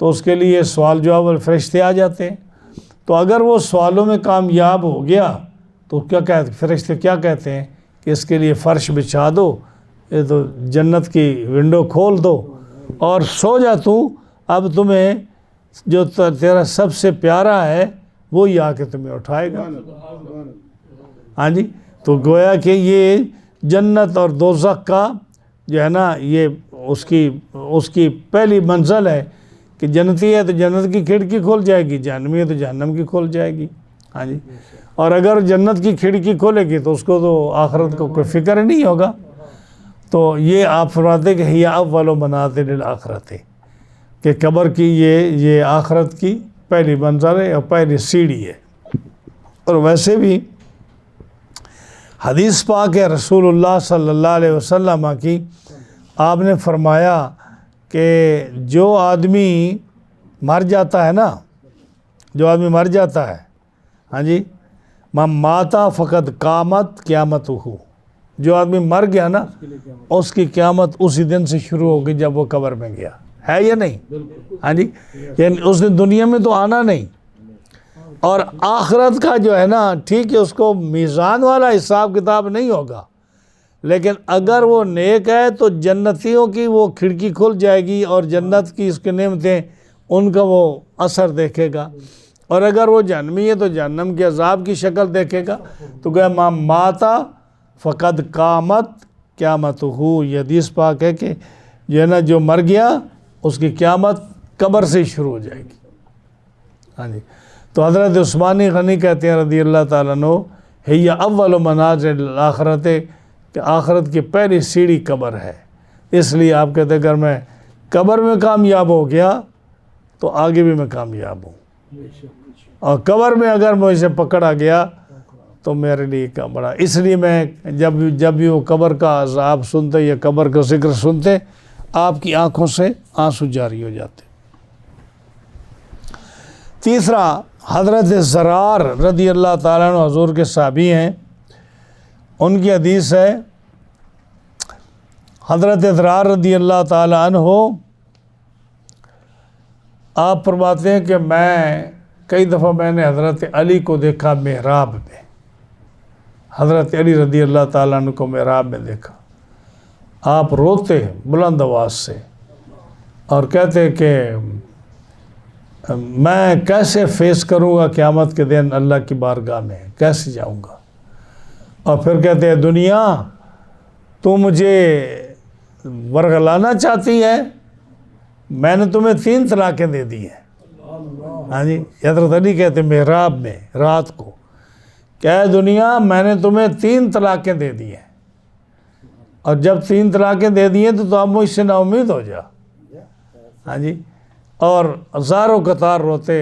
تو اس کے لیے سوال جواب اور فرشتے آ جاتے ہیں، تو اگر وہ سوالوں میں کامیاب ہو گیا تو کیا کہتے، فرشتے کیا کہتے ہیں کہ اس کے لیے فرش بچھا دو، یہ تو جنت کی ونڈو کھول دو اور سو جا تو، اب تمہیں جو تیرا سب سے پیارا ہے وہی آ کے تمہیں اٹھائے گا۔ ہاں جی، تو گویا کہ یہ جنت اور دوزخ کا جو ہے نا، یہ اس کی پہلی منزل ہے کہ جنتی ہے تو جنت کی کھڑکی کھول جائے گی، جہنمی ہے تو جہنم کی کھول جائے گی۔ ہاں جی، اور اگر جنت کی کھڑکی کھولے گی تو اس کو تو آخرت کو کوئی فکر ہی نہیں ہوگا۔ تو یہ آپ فرماتے کہ ہی اول منازل الآخرت، کہ قبر کی یہ آخرت کی پہلی منزل ہے اور پہلی سیڑھی ہے۔ اور ویسے بھی حدیث پاک ہے رسول اللہ صلی اللہ علیہ وسلم کی، آپ نے فرمایا کہ جو آدمی مر جاتا ہے نا، جو آدمی مر جاتا ہے، ہاں جی، من ماتا فقد قامت قیامت ہو، جو آدمی مر گیا نا اس کی قیامت اسی دن سے شروع ہوگی جب وہ قبر میں گیا، ہے یا نہیں؟ ہاں جی، یعنی اس نے دنیا میں تو آنا نہیں، اور آخرت کا جو ہے نا، ٹھیک ہے اس کو میزان والا حساب کتاب نہیں ہوگا، لیکن اگر وہ نیک ہے تو جنتیوں کی وہ کھڑکی کھل جائے گی اور جنت کی اس کے نعمتیں ان کا وہ اثر دیکھے گا، اور اگر وہ جہنمی ہے تو جہنم کے عذاب کی شکل دیکھے گا۔ تو گویا من ماتا فقد قامت قیامت ہو، یہ حدیث پاک ہے کہ جو ہے نا جو مر گیا اس کی قیامت قبر سے شروع ہو جائے گی۔ ہاں جی، تو حضرت عثمانی غنی کہتے ہیں رضی اللہ تعالیٰ عنہ، ہی اول منازل الآخرت، کہ آخرت کی پہلی سیڑھی قبر ہے، اس لیے آپ کہتے ہیں اگر میں قبر میں کامیاب ہو گیا تو آگے بھی میں کامیاب ہوں، اور قبر میں اگر مجھے پکڑا گیا تو میرے لیے کیا بڑا، اس لیے میں جب بھی وہ قبر کا عذاب سنتے یا قبر کا ذکر سنتے آپ کی آنکھوں سے آنسو جاری ہو جاتے۔ تیسرا، حضرت زرار رضی اللہ تعالیٰ عنہ حضور کے صحابی ہیں، ان کی حدیث ہے، حضرت زرار رضی اللہ تعالیٰ عنہ آپ فرماتے ہیں کہ کئی دفعہ میں نے حضرت علی کو دیکھا محراب میں، حضرت علی رضی اللہ تعالیٰ عنہ کو محراب میں دیکھا، آپ روتے بلند آواز سے اور کہتے کہ میں کیسے فیس کروں گا قیامت کے دن اللہ کی بارگاہ میں، کیسے جاؤں گا؟ اور پھر کہتے ہیں دنیا تو مجھے ورغلانا چاہتی ہے، میں نے تمہیں 3 طلاقیں دے دی ہیں۔ ہاں جی، حضرت علی کہتے ہیں محراب میں رات کو کہ اے دنیا میں نے تمہیں 3 طلاقیں دے دی ہیں، اور جب 3 طلاقیں دے دی ہیں تو اب مجھ سے نا امید ہو جا۔ ہاں جی، اور ہزاروں قطار روتے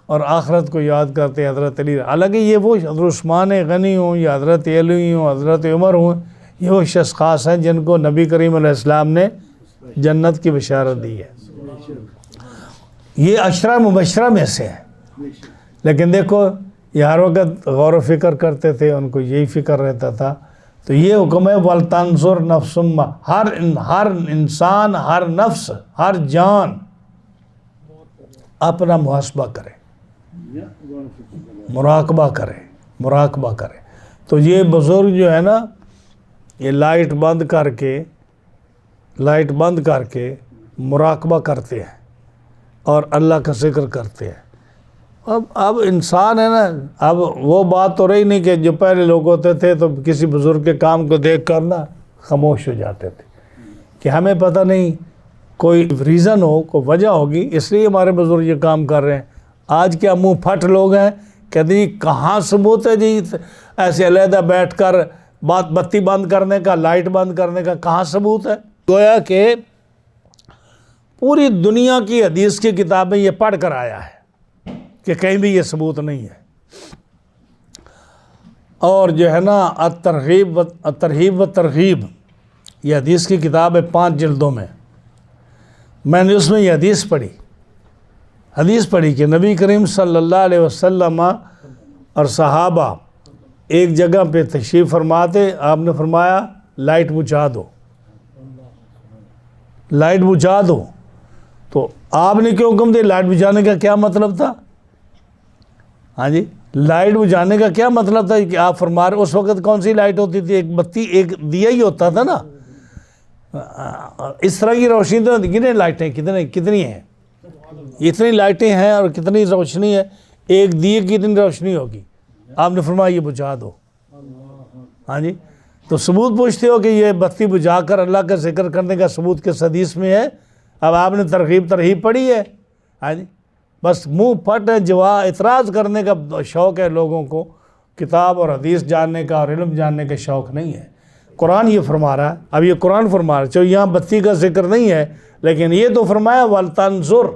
اور آخرت کو یاد کرتے حضرت علی، حالانکہ یہ وہ حضرت عثمان غنی ہوں یا حضرت علی ہوں، حضرت عمر ہوں، یہ وہ شخص خاص ہیں جن کو نبی کریم علیہ السلام نے جنت کی بشارت دی ہے، یہ عشرہ مبشرہ میں سے ہیں۔ لیکن دیکھو یہ ہر وقت غور و فکر کرتے تھے، ان کو یہی فکر رہتا تھا، تو یہ حکم ہے وَلْتَنْظُرْ نَفْسٌ مَا، ہر انسان، ہر نفس، ہر جان اپنا محاسبہ کرے، مراقبہ کرے۔ تو یہ بزرگ جو ہے نا، یہ لائٹ بند کر کے مراقبہ کرتے ہیں اور اللہ کا ذکر کرتے ہیں۔ اب انسان ہے نا، اب وہ بات تو رہی نہیں کہ جو پہلے لوگ ہوتے تھے تو کسی بزرگ کے کام کو دیکھ کر نا خاموش ہو جاتے تھے کہ ہمیں پتہ نہیں، کوئی ریزن ہو، کوئی وجہ ہوگی، اس لیے ہمارے بزرگ یہ کام کر رہے ہیں۔ آج کیا منہ پھٹ لوگ ہیں، کہتے ہیں کہاں ثبوت ہے جی ایسے علیحدہ بیٹھ کر بتی بند کرنے کا، لائٹ بند کرنے کا کہاں ثبوت ہے؟ گویا کہ پوری دنیا کی حدیث کی کتابیں یہ پڑھ کر آیا ہے کہ کہیں بھی یہ ثبوت نہیں ہے۔ اور جو ہے نا الترغیب و ترغیب، یہ حدیث کی کتاب ہے 5 جلدوں میں نے اس میں یہ حدیث پڑھی کہ نبی کریم صلی اللہ علیہ وسلم اور صحابہ ایک جگہ پہ تشریف فرماتے، آپ نے فرمایا لائٹ بجھا دو، تو آپ نے کیوں حکم دیا؟ لائٹ بجھانے کا کیا مطلب تھا؟ ہاں جی، لائٹ بجھانے کا کیا مطلب تھا کہ آپ فرما رہے اس وقت کون سی لائٹ ہوتی تھی؟ ایک بتی، ایک دیا ہی ہوتا تھا نا، اس طرح کی روشنی تو کتنی لائٹیں کتنی ہیں، اتنی لائٹیں ہیں اور کتنی روشنی ہے، ایک دیے کی کتنی روشنی ہوگی؟ آپ نے فرمایا یہ بجھا دو۔ ہاں جی، تو ثبوت پوچھتے ہو کہ یہ بتی بجھا کر اللہ کا ذکر کرنے کا ثبوت کس حدیث میں ہے؟ اب آپ نے ترغیب پڑھی ہے۔ ہاں جی، بس منہ پھٹ اعتراض کرنے کا شوق ہے لوگوں کو، کتاب اور حدیث جاننے کا اور علم جاننے کا شوق نہیں ہے۔ قرآن یہ فرما رہا ہے، اب یہ قرآن فرما رہا ہے، چلو یہاں بتی کا ذکر نہیں ہے لیکن یہ تو فرمایا وَلْتَنْظُرْ،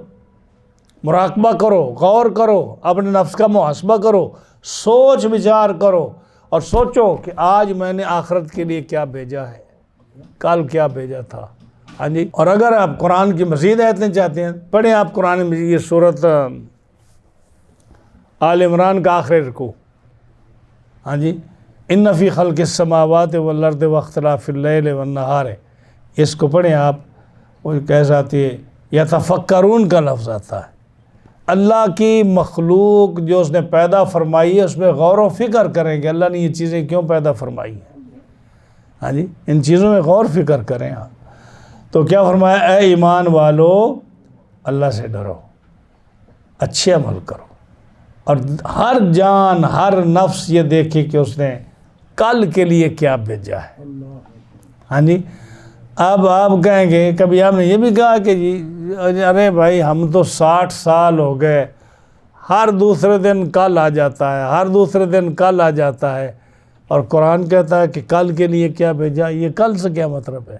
مراقبہ کرو، غور کرو، اپنے نفس کا محاسبہ کرو، سوچ بچار کرو، اور سوچو کہ آج میں نے آخرت کے لیے کیا بھیجا ہے، کل کیا بھیجا تھا۔ ہاں جی، اور اگر آپ قرآن کی مزید آیتیں چاہتے ہیں پڑھیں آپ قرآن مجید یہ سورۃ آل عمران کا آخری رکوع۔ ہاں جی، ان فی خلق السماوات والارض واختلاف اللیل والنہار، اس کو پڑھیں آپ، وہ کیسے آتی ہے، یتفکرون کا لفظ آتا ہے۔ اللہ کی مخلوق جو اس نے پیدا فرمائی ہے اس میں غور و فکر کریں کہ اللہ نے یہ چیزیں کیوں پیدا فرمائی ہیں۔ ہاں جی، ان چیزوں میں غور فکر کریں آپ۔ تو کیا فرمایا، اے ایمان والو اللہ سے ڈرو، اچھے عمل کرو، اور ہر جان ہر نفس یہ دیکھے کہ اس نے کل کے لیے کیا بھیجا ہے۔ ہاں جی، اب آپ کہیں گے، کبھی آپ نے یہ بھی کہا کہ جی ارے بھائی ہم تو 60 سال ہو گئے، ہر دوسرے دن کل آ جاتا ہے، ہر دوسرے دن کل آ جاتا ہے، اور قرآن کہتا ہے کہ کل کے لیے کیا بھیجا، یہ کل سے کیا مطلب ہے؟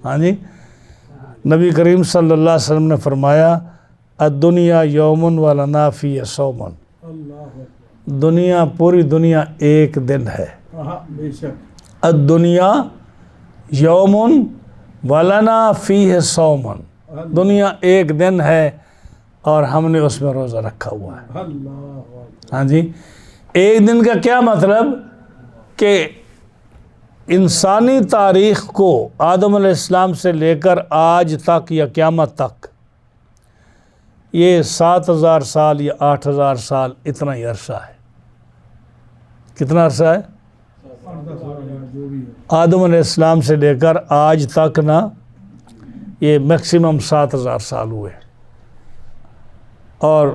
ہاں جی، نبی کریم صلی اللہ علیہ وسلم نے فرمایا الدنیا یومن ولنا فیہ صومن، دنیا پوری دنیا ایک دن ہے۔ بے شک الدنیا یومن ولنا فیہ صومن، دنیا ایک دن ہے اور ہم نے اس میں روزہ رکھا ہوا ہے۔ ہاں جی، ایک دن کا کیا مطلب کہ انسانی تاریخ کو آدم علیہ السلام سے لے کر آج تک یا قیامت تک یہ 7000 سال یا 8000 سال اتنا ہی عرصہ ہے۔ کتنا عرصہ ہے؟ آدم علیہ السلام سے لے کر آج تک نا یہ میکسیمم 7000 سال ہوئے، اور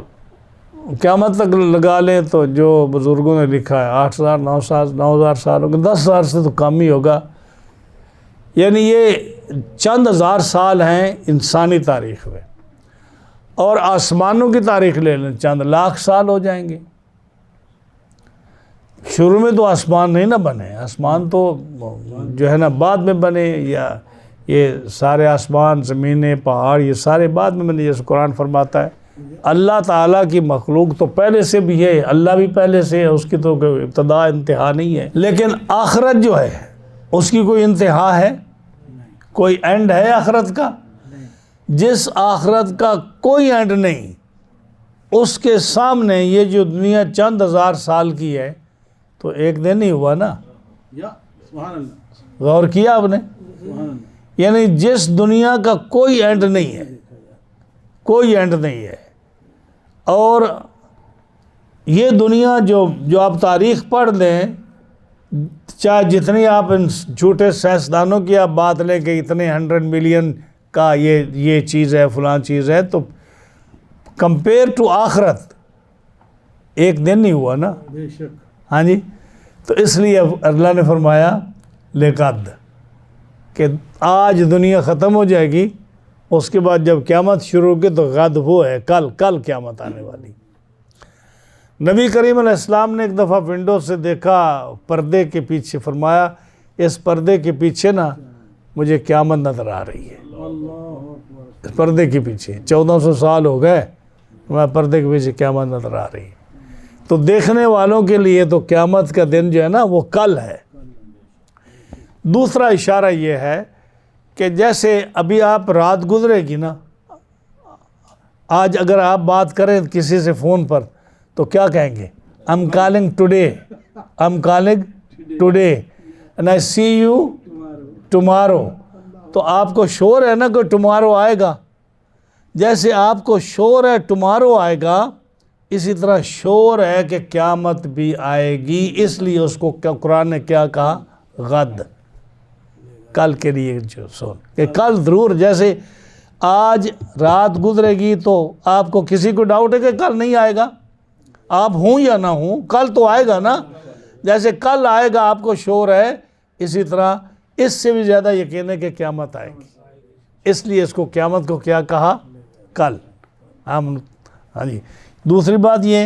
قیامت تک لگا لیں تو جو بزرگوں نے لکھا ہے 8000 9000 سال ہوگا، 10,000 سے تو کم ہی ہوگا۔ یعنی یہ چند ہزار سال ہیں انسانی تاریخ میں، اور آسمانوں کی تاریخ لے لیں چند لاکھ سال ہو جائیں گے۔ شروع میں تو آسمان نہیں نہ بنے، آسمان تو جو ہے نا بعد میں بنے، یا یہ سارے آسمان زمینیں پہاڑ یہ سارے بعد میں بنے، جیسے قرآن فرماتا ہے۔ اللہ تعالیٰ کی مخلوق تو پہلے سے بھی ہے، اللہ بھی پہلے سے ہے، اس کی تو کوئی ابتدا انتہا نہیں ہے، لیکن آخرت جو ہے اس کی کوئی انتہا ہے، کوئی اینڈ ہے آخرت کا؟ جس آخرت کا کوئی اینڈ نہیں، اس کے سامنے یہ جو دنیا چند ہزار سال کی ہے تو ایک دن ہی ہوا نا۔ سبحان اللہ، غور کیا آپ نے؟ سبحان اللہ، یعنی جس دنیا کا کوئی اینڈ نہیں ہے، کوئی اینڈ نہیں ہے، اور یہ دنیا جو آپ تاریخ پڑھ لیں، چاہے جتنی آپ ان جھوٹے سائنسدانوں کی آپ بات لیں کہ اتنے 100 ملین کا یہ چیز ہے فلاں چیز ہے، تو کمپیئر ٹو آخرت ایک دن نہیں ہوا نا۔ بے شک، ہاں جی، تو اس لیے اللہ نے فرمایا لقد، کہ آج دنیا ختم ہو جائے گی، اس کے بعد جب قیامت شروع ہوگی تو غد وہ ہے کل قیامت آنے والی۔ نبی کریم علیہ السلام نے ایک دفعہ ونڈو سے دیکھا پردے کے پیچھے، فرمایا اس پردے کے پیچھے نا مجھے قیامت نظر آ رہی ہے۔ اللہ اکبر، اس پردے کے پیچھے 1400 سال ہو گئے، میں پردے کے پیچھے قیامت نظر آ رہی ہے۔ تو دیکھنے والوں کے لیے تو قیامت کا دن جو ہے نا وہ کل ہے۔ دوسرا اشارہ یہ ہے کہ جیسے ابھی آپ رات گزرے گی نا، آج اگر آپ بات کریں کسی سے فون پر تو کیا کہیں گے؟ I'm calling today, I'm calling today and I see you tomorrow۔ تو آپ کو شور ہے نا کہ ٹمارو آئے گا، جیسے آپ کو شور ہے ٹمارو آئے گا، اسی طرح شور ہے کہ قیامت بھی آئے گی، اس لیے اس کو قرآن نے کیا کہا؟ غد، کل کے لیے جو سون، کہ کل ضرور، جیسے آج رات گزرے گی تو آپ کو کسی کو ڈاؤٹ ہے کہ کل نہیں آئے گا، آپ ہوں یا نہ ہوں کل تو آئے گا نا، جیسے کل آئے گا آپ کو شور ہے، اسی طرح اس سے بھی زیادہ یقین ہے کہ قیامت آئے گی، اس لیے اس کو قیامت کو کیا کہا؟ کل۔ ہاں جی، دوسری بات یہ،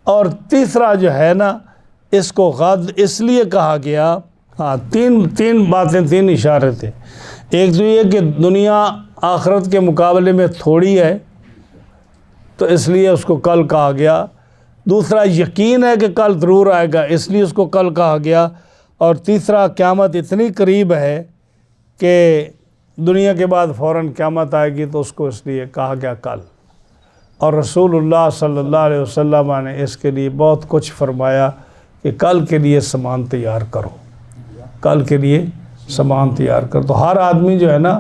اور تیسرا جو ہے نا اس کو غد اس لیے کہا گیا، ہاں تین باتیں، تین اشارے تھے۔ ایک تو یہ کہ دنیا آخرت کے مقابلے میں تھوڑی ہے تو اس لیے اس کو کل کہا گیا۔ دوسرا یقین ہے کہ کل ضرور آئے گا، اس لیے اس کو کل کہا گیا، اور تیسرا قیامت اتنی قریب ہے کہ دنیا کے بعد فوراً قیامت آئے گی، تو اس کو اس لیے کہا گیا کل۔ اور رسول اللہ صلی اللہ علیہ وسلم نے اس کے لیے بہت کچھ فرمایا کہ کل کے لیے سامان تیار کرو، کل کے لیے سامان تیار کرو۔ تو ہر آدمی جو ہے نا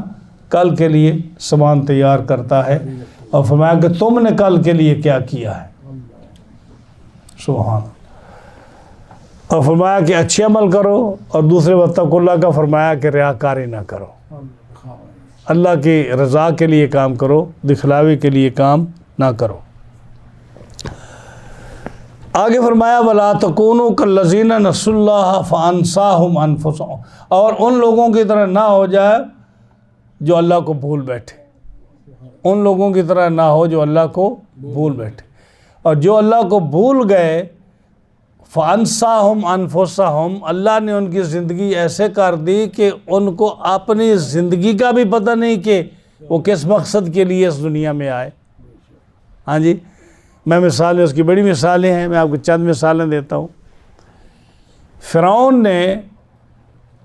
کل کے لیے سامان تیار کرتا ہے، اور فرمایا کہ تم نے کل کے لیے کیا کیا ہے، سبحان۔ اور فرمایا کہ اچھے عمل کرو، اور دوسرے واتقوا اللہ کا فرمایا کہ ریاکاری نہ کرو، اللہ کی رضا کے لیے کام کرو، دکھلاوے کے لیے کام نہ کرو۔ آگے فرمایا وَلَا تَكُونُوا كَالَّذِينَ نَسُوا اللَّهَ فَأَنسَاهُمْ أَنفُسَهُمْ، اور ان لوگوں کی طرح نہ ہو جائے جو اللہ کو بھول بیٹھے، ان لوگوں کی طرح نہ ہو جو اللہ کو بھول بیٹھے، اور جو اللہ کو بھول گئے فَأَنسَاهُمْ أَنفُسَهُمْ، اللہ نے ان کی زندگی ایسے کر دی کہ ان کو اپنی زندگی کا بھی پتہ نہیں کہ وہ کس مقصد کے لیے اس دنیا میں آئے۔ ہاں جی، میں مثالیں، اس کی بڑی مثالیں ہیں، میں آپ کو چند مثالیں دیتا ہوں۔ فرعون نے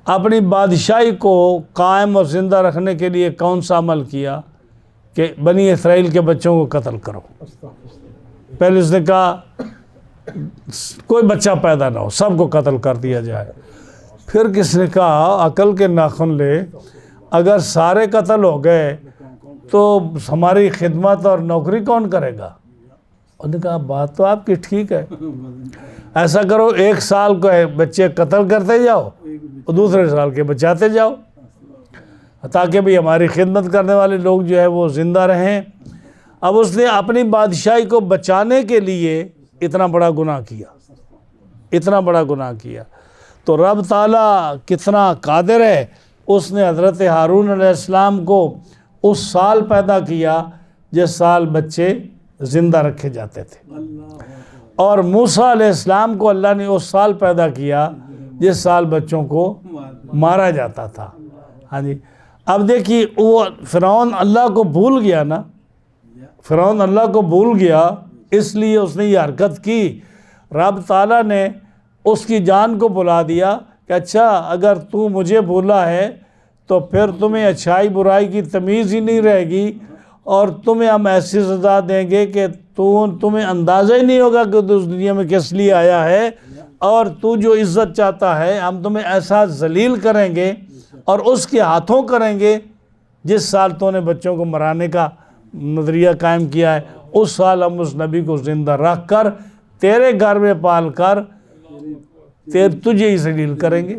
اپنی بادشاہی کو قائم اور زندہ رکھنے کے لیے کون سا عمل کیا کہ بنی اسرائیل کے بچوں کو قتل کرو۔ پہلے اس نے کہا کوئی بچہ پیدا نہ ہو، سب کو قتل کر دیا جائے۔ پھر کس نے کہا عقل کے ناخن لے، اگر سارے قتل ہو گئے تو ہماری خدمت اور نوکری کون کرے گا؟ انہوں نے کہا بات تو آپ کی ٹھیک ہے، ایسا کرو 1 سال کو بچے قتل کرتے جاؤ اور دوسرے سال کے بچاتے جاؤ، تاکہ بھی ہماری خدمت کرنے والے لوگ جو ہے وہ زندہ رہیں۔ اب اس نے اپنی بادشاہی کو بچانے کے لیے اتنا بڑا گناہ کیا، اتنا بڑا گناہ کیا۔ تو رب تعالیٰ کتنا قادر ہے، اس نے حضرت ہارون علیہ السلام کو اس سال پیدا کیا جس سال بچے زندہ رکھے جاتے تھے، اور موسیٰ علیہ السلام کو اللہ نے اس سال پیدا کیا جس سال بچوں کو مارا جاتا تھا۔ ہاں جی، اب دیکھیے وہ فرعون اللہ کو بھول گیا نا، فرعون اللہ کو بھول گیا، اس لیے اس نے یہ حرکت کی۔ رب تعالیٰ نے اس کی جان کو بلا دیا کہ اچھا اگر تو مجھے بھولا ہے تو پھر تمہیں اچھائی برائی کی تمیز ہی نہیں رہے گی، اور تمہیں ہم ایسی سزا دیں گے کہ تمہیں اندازہ ہی نہیں ہوگا کہ تو اس دنیا میں کس لیے آیا ہے، اور تو جو عزت چاہتا ہے ہم تمہیں ایسا ذلیل کریں گے اور اس کے ہاتھوں کریں گے۔ جس سال تو نے بچوں کو مرانے کا نظریہ قائم کیا ہے، اس سال ہم اس نبی کو زندہ رکھ کر تیرے گھر میں پال کر تجھے ہی ذلیل کریں گے۔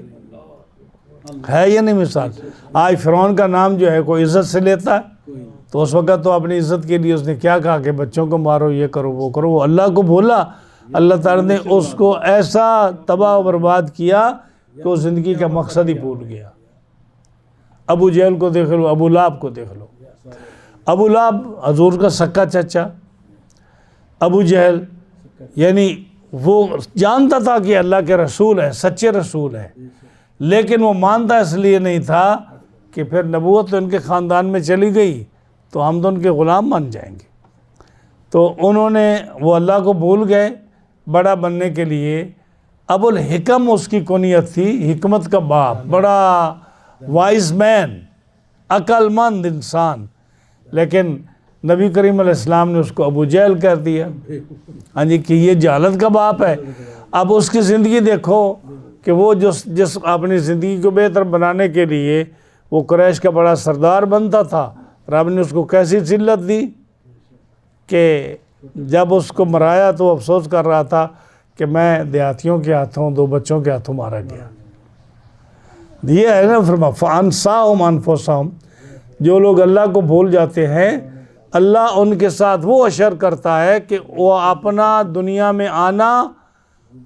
ہے یہ نہیں مثال؟ آج فرعون کا نام جو ہے کوئی عزت سے لیتا ہے، تو اس وقت تو اپنی عزت کے لیے اس نے کیا کہا کہ بچوں کو مارو، یہ کرو وہ کرو، وہ اللہ کو بھولا۔ اللہ تعالیٰ نے اس کو ایسا تباہ و برباد کیا کہ وہ زندگی کا مقصد ہی بھول گیا۔ ابو جہل کو دیکھ لو، ابو لہب کو دیکھ لو۔ ابو لہب حضور کا سکا چچا، ابو جہل یعنی وہ جانتا تھا کہ اللہ کے رسول ہے، سچے رسول ہے، لیکن وہ مانتا اس لیے نہیں تھا کہ پھر نبوت تو ان کے خاندان میں چلی گئی تو ہم تو ان کے غلام بن جائیں گے۔ تو انہوں نے وہ اللہ کو بھول گئے بڑا بننے کے لیے۔ ابو الحکم اس کی کنیت تھی، حکمت کا باپ، بڑا وائز مین، عقل مند انسان، لیکن نبی کریم علیہ السلام نے اس کو ابو جہل کہہ دیا، ہاں جی، کہ یہ جہالت کا باپ ہے۔ اب اس کی زندگی دیکھو کہ وہ جس اپنی زندگی کو بہتر بنانے کے لیے وہ قریش کا بڑا سردار بنتا تھا، رب نے اس کو کیسی ذلت دی کہ جب اس کو مرایا تو وہ افسوس کر رہا تھا کہ میں دیہاتیوں کے ہاتھوں 2 بچوں کے ہاتھوں مارا گیا۔ یہ ہے نا فرما فَأَنسَاهُمْ أَنفُسَهُمْ، جو لوگ اللہ کو بھول جاتے ہیں اللہ ان کے ساتھ وہ اشر کرتا ہے کہ وہ اپنا دنیا میں آنا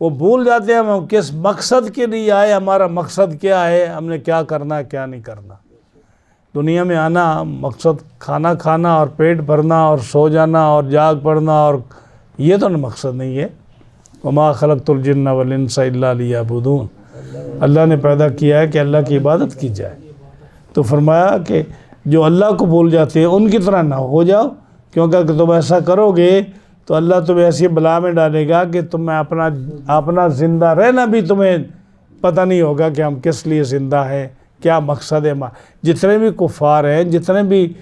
وہ بھول جاتے ہیں، ہم کس مقصد کے لیے آئے، ہمارا مقصد کیا ہے، ہم نے کیا کرنا ہے کیا نہیں کرنا۔ دنیا میں آنا مقصد کھانا کھانا اور پیٹ بھرنا اور سو جانا اور جاگ پڑنا، اور یہ تو مقصد نہیں ہے۔ وَمَا خَلَقْتُ الْجِنَّ وَالْإِنسَ إِلَّا لِيَعْبُدُونَ، اللہ نے پیدا کیا ہے کہ اللہ کی عبادت کی جائے۔ تو فرمایا کہ جو اللہ کو بھول جاتے ہیں ان کی طرح نہ ہو جاؤ، کیونکہ تم ایسا کرو گے تو اللہ تمہیں ایسی بلا میں ڈالے گا کہ تمہیں اپنا زندہ رہنا بھی تمہیں پتہ نہیں ہوگا کہ ہم کس لیے زندہ ہیں، کیا مقصد ہے۔ جتنے بھی کفار ہیں، جتنے بھی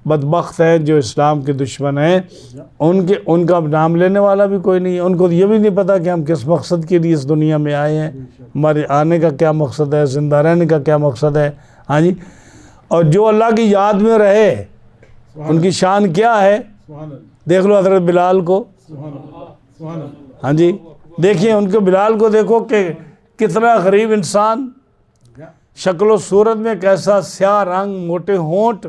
بدبخت ہیں جو اسلام کے دشمن ہیں، ان کا نام لینے والا بھی کوئی نہیں ہے۔ ان کو یہ بھی نہیں پتہ کہ ہم کس مقصد کے لیے اس دنیا میں آئے ہیں، ہمارے آنے کا کیا مقصد ہے، زندہ رہنے کا کیا مقصد ہے۔ ہاں جی، اور جو اللہ کی یاد میں رہے ان کی شان کیا ہے، سبحان اللہ، دیکھ لو حضرت بلال کو۔ سبحان اللہ، سبحان اللہ، ہاں جی، دیکھیں ان کے بلال کو، دیکھو کہ کتنا غریب انسان، شکل و صورت میں کیسا سیاہ رنگ، موٹے ہونٹ،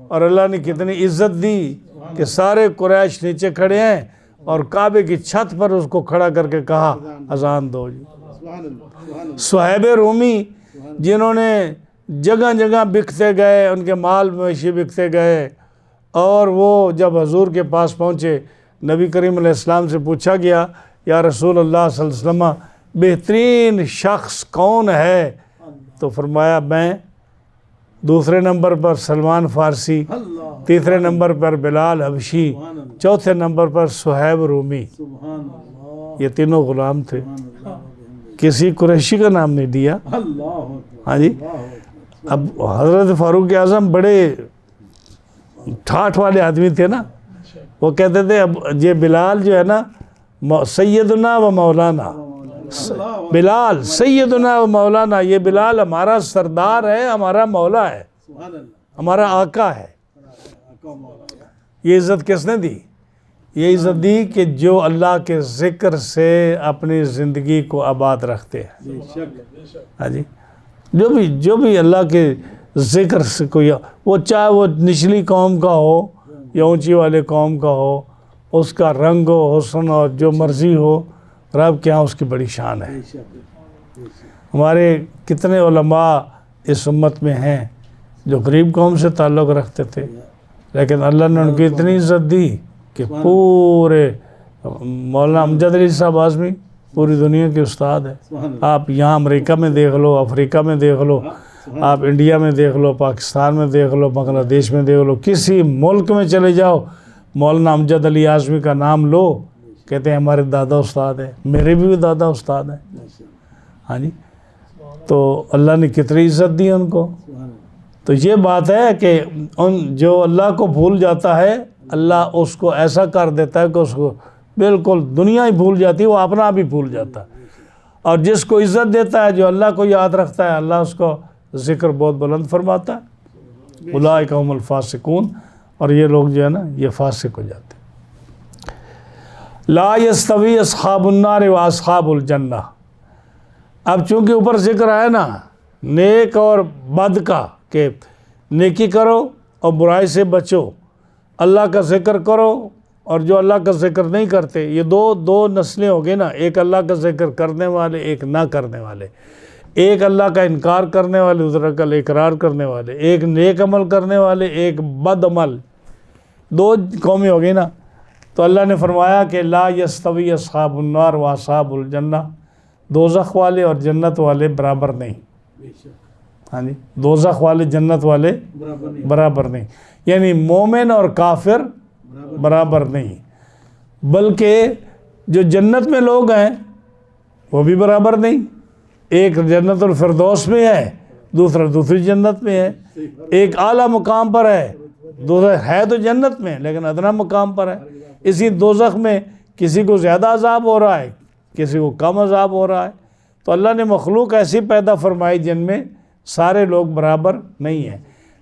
اور اللہ نے کتنی عزت دی کہ سارے قریش نیچے کھڑے ہیں اور کعبے کی چھت پر اس کو کھڑا کر کے کہا اذان دو جی۔ سبحان اللہ، سبحان اللہ، صہیب رومی جنہوں نے جگہ جگہ بکتے گئے، ان کے مال مویشی بکتے گئے، اور وہ جب حضور کے پاس پہنچے، نبی کریم علیہ السلام سے پوچھا گیا یا رسول اللہ صلی اللہ علیہ وسلم بہترین شخص کون ہے؟ تو فرمایا میں، دوسرے نمبر پر سلمان فارسی، اللہ، تیسرے نمبر پر بلال حبشی، سبحان اللہ، چوتھے نمبر پر صہیب رومی۔ سبحان اللہ، یہ تینوں غلام تھے، سبحان اللہ، کسی قریشی کا نام نہیں دیا۔ اللہ اکبر، ہاں جی، اللہ اکبر، اب حضرت فاروق اعظم بڑے ٹھاٹھ والے آدمی تھے نا، وہ کہتے تھے اب یہ بلال جو ہے نا سیدنا و مولانا، اللہ، بلال سیدنا و مولانا، یہ بلال ہمارا سردار ہے، ہمارا مولا ہے، سبحان اللہ، ہمارا آقا ہے۔ آقا مولا، یہ عزت کس نے دی؟ یہ عزت دی کہ جو اللہ کے ذکر سے اپنی زندگی کو آباد رکھتے ہیں۔ بے شک، بے شک، ہاں جی، جو بھی اللہ کے ذکر سے کوئی، وہ چاہے وہ نچلی قوم کا ہو یا اونچی والے قوم کا ہو، اس کا رنگ و حسن اور جو مرضی ہو، رب کے ہاں اس کی بڑی شان ہے۔ بے شک، بے شک، ہمارے کتنے علماء اس امت میں ہیں جو غریب قوم سے تعلق رکھتے تھے، لیکن اللہ نے ان کی اتنی عزت دی کہ پورے مولانا امجد علی صاحب اعظمی پوری دنیا کے استاد ہیں۔ سبحان اللہ، آپ یہاں امریکہ میں دیکھ لو، افریقہ میں دیکھ لو، آپ انڈیا میں دیکھ لو، پاکستان میں دیکھ لو، بنگلہ دیش میں دیکھ لو، کسی ملک میں چلے جاؤ، مولانا امجد علی اعظمی کا نام لو، کہتے ہیں ہمارے دادا استاد ہیں، میرے بھی دادا استاد ہیں۔ بے شک، ہاں جی، تو اللہ نے کتنی عزت دی ان کو۔ سبحان اللہ، تو یہ بات ہے کہ جو اللہ کو بھول جاتا ہے، اللہ اس کو ایسا کر دیتا ہے کہ اس کو بالکل دنیا ہی بھول جاتی ہے، وہ اپنا آپ ہی بھول جاتا ہے۔ اور جس کو عزت دیتا ہے، جو اللہ کو یاد رکھتا ہے، اللہ اس کو ذکر بہت بلند فرماتا ہے۔ اولئک هم الفاسقون، اور یہ لوگ جو ہے نا یہ فاسق ہو جاتے ہیں۔ لا یستوی اصحاب النار و اصحاب الجنہ۔ اب چونکہ اوپر ذکر ہے نا نیک اور بد کا، کہ نیکی کرو اور برائی سے بچو، اللہ کا ذکر کرو، اور جو اللہ کا ذکر نہیں کرتے، یہ دو نسلیں ہو گئی نا، ایک اللہ کا ذکر کرنے والے، ایک نہ کرنے والے، ایک اللہ کا انکار کرنے والے، دوسرا کا اقرار کرنے والے، ایک نیک عمل کرنے والے، ایک بد عمل، دو قومیں ہو گئی نا۔ تو اللہ نے فرمایا کہ لا یستوی اصحاب النار و اصحاب الجنہ، دوزخ والے اور جنت والے برابر نہیں۔ بے شک، ہاں جی، دوزخ والے جنت والے برابر نہیں، برابر نہیں، یعنی مومن اور کافر برابر نہیں، بلکہ جو جنت میں لوگ ہیں وہ بھی برابر نہیں۔ ایک جنت الفردوس میں ہے، دوسرا دوسری جنت میں ہے، ایک اعلیٰ مقام پر ہے، دوسرا ہے تو جنت میں لیکن ادنا مقام پر ہے۔ اسی دوزخ میں کسی کو زیادہ عذاب ہو رہا ہے، کسی کو کم عذاب ہو رہا ہے۔ تو اللہ نے مخلوق ایسی پیدا فرمائی جن میں سارے لوگ برابر نہیں ہیں۔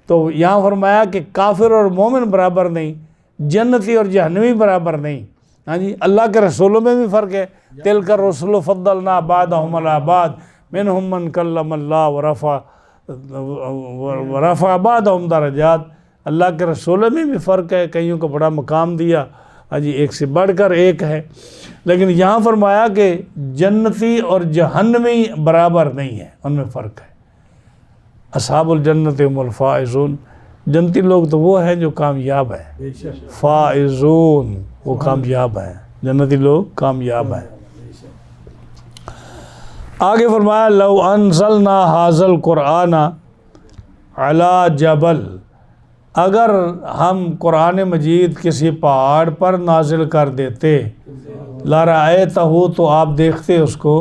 تو یہاں فرمایا کہ کافر اور مومن برابر نہیں، جنتی اور جہنمی برابر نہیں۔ ہاں جی، اللہ کے رسولوں میں بھی فرق ہے۔ تلک الرسل فضلنا بعضهم علی بعض منهم من کلم اللہ ورفع بعضهم درجات۔ اللہ کے رسولوں میں بھی فرق ہے، کئیوں کو بڑا مقام دیا، ہاں جی، ایک سے بڑھ کر ایک ہے۔ لیکن یہاں فرمایا کہ جنتی اور جہنمی برابر نہیں ہے، ان میں فرق ہے۔ اصحاب الجنت هم الفائزون، جنتی لوگ تو وہ ہیں جو کامیاب ہیں، بے شک، فائزون وہ کامیاب ہیں، جنتی لوگ کامیاب ہیں۔ بے شک، آگے فرمایا لو انزلنا ھذا القرآن علی جبل اگر ہم قرآن مجید کسی پہاڑ پر نازل کر دیتے لرأیتہ، تو آپ دیکھتے اس کو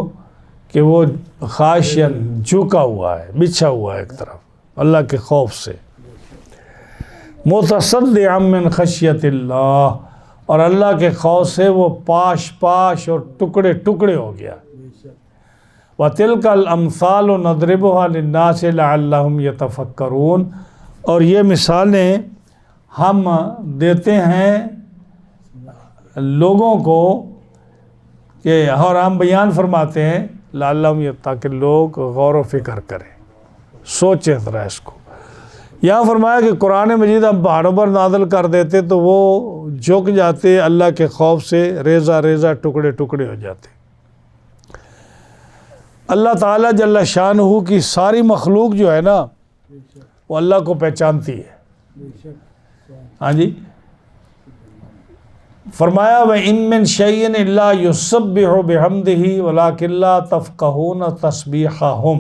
کہ وہ خاشعن جھکا ہوا ہے، بچھا ہوا ہے ایک طرف اللہ کے خوف سے، متصدعا من خشیت اللہ، اور اللہ کے خوف سے وہ پاش پاش اور ٹکڑے ٹکڑے ہو گیا۔ وَتِلْكَ الْأَمْثَالُ نَضْرِبُهَا لِلنَّاسِ لَعَلَّهُمْ يَتَفَكَّرُونَ، اور یہ مثالیں ہم دیتے ہیں لوگوں کو کہ، اور ہم بیان فرماتے ہیں لعلہم، تاکہ لوگ غور و فکر کریں، سوچیں ذرا اس کو۔ یہاں فرمایا کہ قرآن مجید ہم پہاڑوں پر نازل کر دیتے تو وہ جھک جاتے اللہ کے خوف سے، ریزہ ریزہ ٹکڑے ٹکڑے ہو جاتے۔ اللہ تعالیٰ جل شانہ کی ساری مخلوق جو ہے نا وہ اللہ کو پہچانتی ہے۔ ہاں جی، فرمایا وَإِن مِّن شَيْءٍ إِلَّا يُسَبِّحُ بِحَمْدِهِ وَلَٰكِن لَّا تَفْقَهُونَ تَسْبِيحَهُمْ،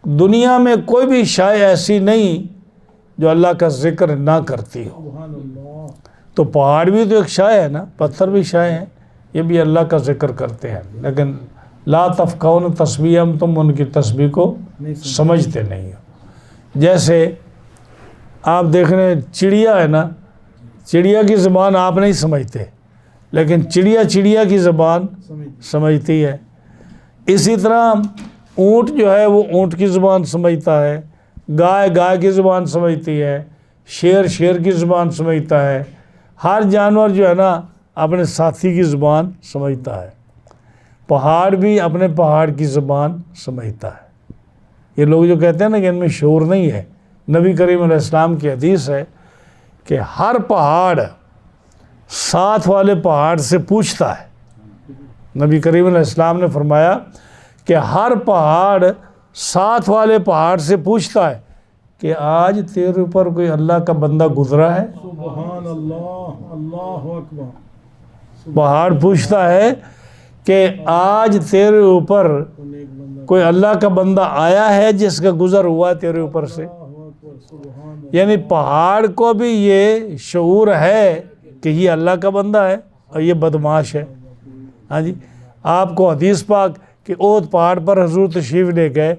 دنیا میں کوئی بھی شے ایسی نہیں جو اللہ کا ذکر نہ کرتی ہو۔ تو پہاڑ بھی تو ایک شے ہے نا، پتھر بھی شے ہیں، یہ بھی اللہ کا ذکر کرتے ہیں، لیکن لا تفقہون تسبیحہم، تم ان کی تسبیح کو سمجھتے نہیں ہو۔ جیسے آپ دیکھ رہے ہیں چڑیا ہے نا، چڑیا کی زبان آپ نہیں سمجھتے، لیکن چڑیا کی زبان سمجھتی ہے۔ اسی طرح اونٹ جو ہے وہ اونٹ کی زبان سمجھتا ہے، گائے کی زبان سمجھتی ہے، شیر کی زبان سمجھتا ہے، ہر جانور جو ہے نا اپنے ساتھی کی زبان سمجھتا ہے، پہاڑ بھی اپنے پہاڑ کی زبان سمجھتا ہے۔ یہ لوگ جو کہتے ہیں نا کہ ان میں شعور نہیں ہے، نبی کریم علیہ السلام کی حدیث ہے کہ ہر پہاڑ ساتھ والے پہاڑ سے پوچھتا ہے۔ نبی کریم علیہ السلام نے فرمایا کہ ہر پہاڑ ساتھ والے پہاڑ سے پوچھتا ہے کہ آج تیرے اوپر کوئی اللہ کا بندہ گزرا ہے؟ سبحان اللہ، اللہ اکبر۔ پہاڑ پوچھتا ہے کہ آج تیرے اوپر کوئی اللہ کا بندہ آیا ہے جس کا گزر ہوا تیرے اوپر سے؟ یعنی پہاڑ کو بھی یہ شعور ہے کہ یہ اللہ کا بندہ ہے اور یہ بدمعاش ہے۔ ہاں جی، آپ کو حدیث پاک کہ احد پہاڑ پر حضور تشریف لے گئے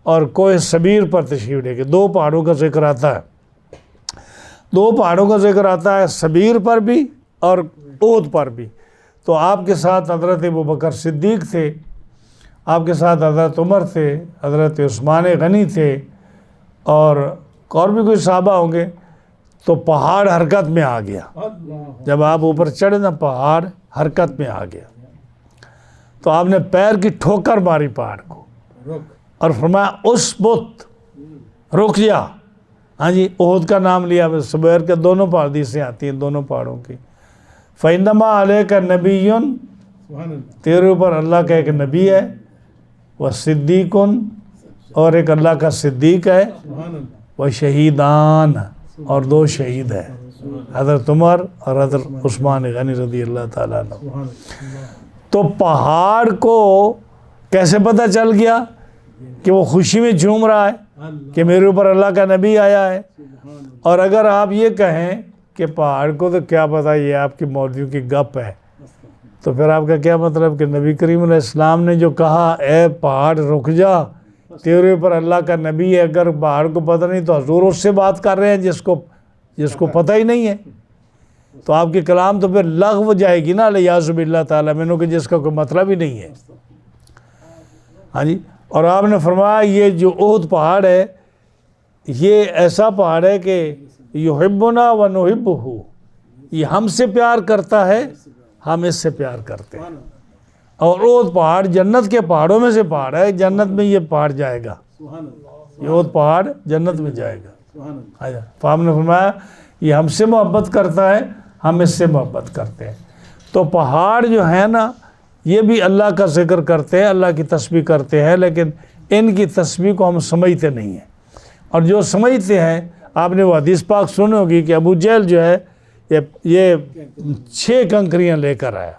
اور کوہ صبیر پر تشریف لے گئے، دو پہاڑوں کا ذکر آتا ہے، دو پہاڑوں کا ذکر آتا ہے، صبیر پر بھی اور احد پر بھی۔ تو آپ کے ساتھ حضرت ابوبکر صدیق تھے، آپ کے ساتھ حضرت عمر تھے، حضرت عثمان غنی تھے، اور بھی کوئی صحابہ ہوں گے۔ تو پہاڑ حرکت میں آ گیا، جب آپ اوپر چڑھے نا پہاڑ حرکت میں آ گیا، تو آپ نے پیر کی ٹھوکر ماری پہاڑ کو اور فرمایا اس بت رک جا۔ ہاں جی، احد کا نام لیا، صبیر کے دونوں حدیثیں آتی ہیں دونوں پہاڑوں کی۔ فَإِنَّمَا عَلَيْكَ نَبِيٌّ، تیرے اوپر اللہ کا ایک نبی ہے، وَصِدِّيقٌ، اور ایک اللہ کا صدیق ہے، وَشَهِيدَانَ، اور دو شہید ہیں، حضرت عمر اور حضرت عثمان غنی رضی اللہ تعالیٰ عنہ۔ تو پہاڑ کو کیسے پتہ چل گیا کہ وہ خوشی میں جھوم رہا ہے کہ میرے اوپر اللہ کا نبی آیا ہے؟ اور اگر آپ یہ کہیں کہ پہاڑ کو تو کیا پتہ، یہ آپ کی مولویوں کی گپ ہے، تو پھر آپ کا کیا مطلب کہ نبی کریم علیہ السلام نے جو کہا اے پہاڑ رک جا، تیرے اوپر اللہ کا نبی ہے، اگر پہاڑ کو پتہ نہیں تو حضور اس سے بات کر رہے ہیں جس کو پتہ ہی نہیں ہے، تو آپ کے کلام تو پھر لغو جائے گی نا، الیاذ باللہ تعالیٰ منہ، کہ جس کا کوئی مطلب ہی نہیں ہے۔ ہاں جی، اور آپ نے فرمایا یہ جو احد پہاڑ ہے یہ ایسا پہاڑ ہے کہ یحبنا ونحبہ، یہ ہم سے پیار کرتا ہے، ہم اس سے پیار کرتے ہیں۔ اور احد پہاڑ جنت کے پہاڑوں میں سے پہاڑ ہے، جنت میں یہ پہاڑ جائے گا، یہ احد پہاڑ جنت میں جائے گا۔ تو آپ نے فرمایا یہ ہم سے محبت کرتا ہے، ہم اس سے محبت کرتے ہیں۔ تو پہاڑ جو ہیں نا یہ بھی اللہ کا ذکر کرتے ہیں، اللہ کی تسبیح کرتے ہیں، لیکن ان کی تسبیح کو ہم سمجھتے نہیں ہیں۔ اور جو سمجھتے ہیں، آپ نے وہ حدیث پاک سنی ہوگی کہ ابو جہل جو ہے یہ 6 کنکریاں لے کر آیا،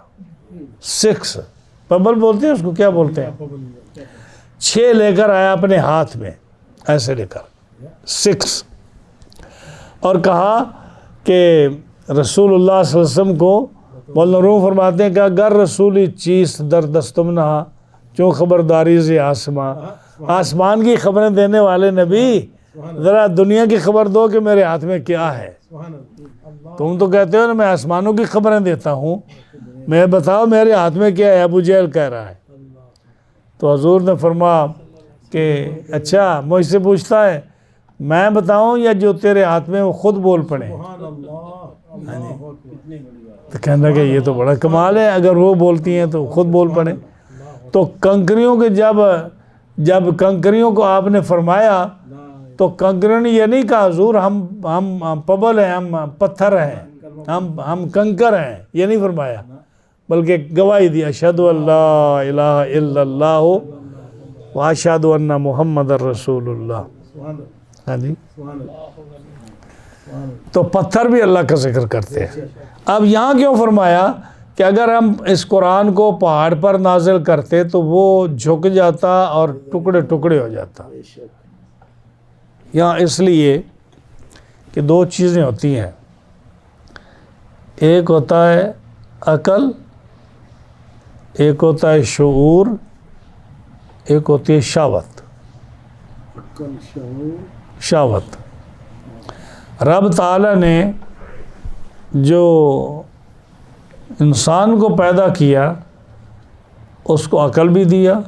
6 پبل بولتے ہیں اس کو، کیا بولتے ہیں، 6 لے کر آیا اپنے ہاتھ میں، ایسے لے کر 6، اور کہا کہ رسول اللہ صلی اللہ علیہ وسلم کو مولانا روم فرماتے ہیں کہ اگر رسولی چیز در دستم نہ چوں خبرداری سے آسمان کی خبریں دینے والے نبی ذرا دنیا کی خبر دو کہ میرے ہاتھ میں کیا ہے. تم تو کہتے ہو نا میں آسمانوں کی خبریں دیتا ہوں, میں بتاؤ میرے ہاتھ میں کیا ہے. ابو جہل کہہ رہا ہے. تو حضور نے فرمایا کہ اچھا مجھ سے پوچھتا ہے میں بتاؤں یا جو تیرے ہاتھ میں وہ خود بول پڑے. تو کہنے لگا یہ تو بڑا کمال ہے, اگر وہ بولتی ہیں تو خود بول پڑے. تو کنکریوں کے جب کنکریوں کو آپ نے فرمایا تو کنکریوں نے یہ نہیں کہا حضور ہم پبل ہیں, ہم پتھر ہیں, ہم کنکر ہیں, یہ نہیں فرمایا, بلکہ گواہی دی اشہد ان لا الہ الا اللہ و اشہد ان محمد رسول اللہ. ہاں جی, تو پتھر بھی اللہ کا ذکر کرتے ہیں. اب یہاں کیوں فرمایا کہ اگر ہم اس قرآن کو پہاڑ پر نازل کرتے تو وہ جھک جاتا اور ٹکڑے ٹکڑے ہو جاتا. یہاں اس لیے کہ دو چیزیں ہوتی ہیں, ایک ہوتا ہے عقل, ایک ہوتا ہے شعور, ایک ہوتی ہے شہوت. شہوت رب تعالیٰ نے جو انسان کو پیدا کیا اس کو عقل بھی دیا,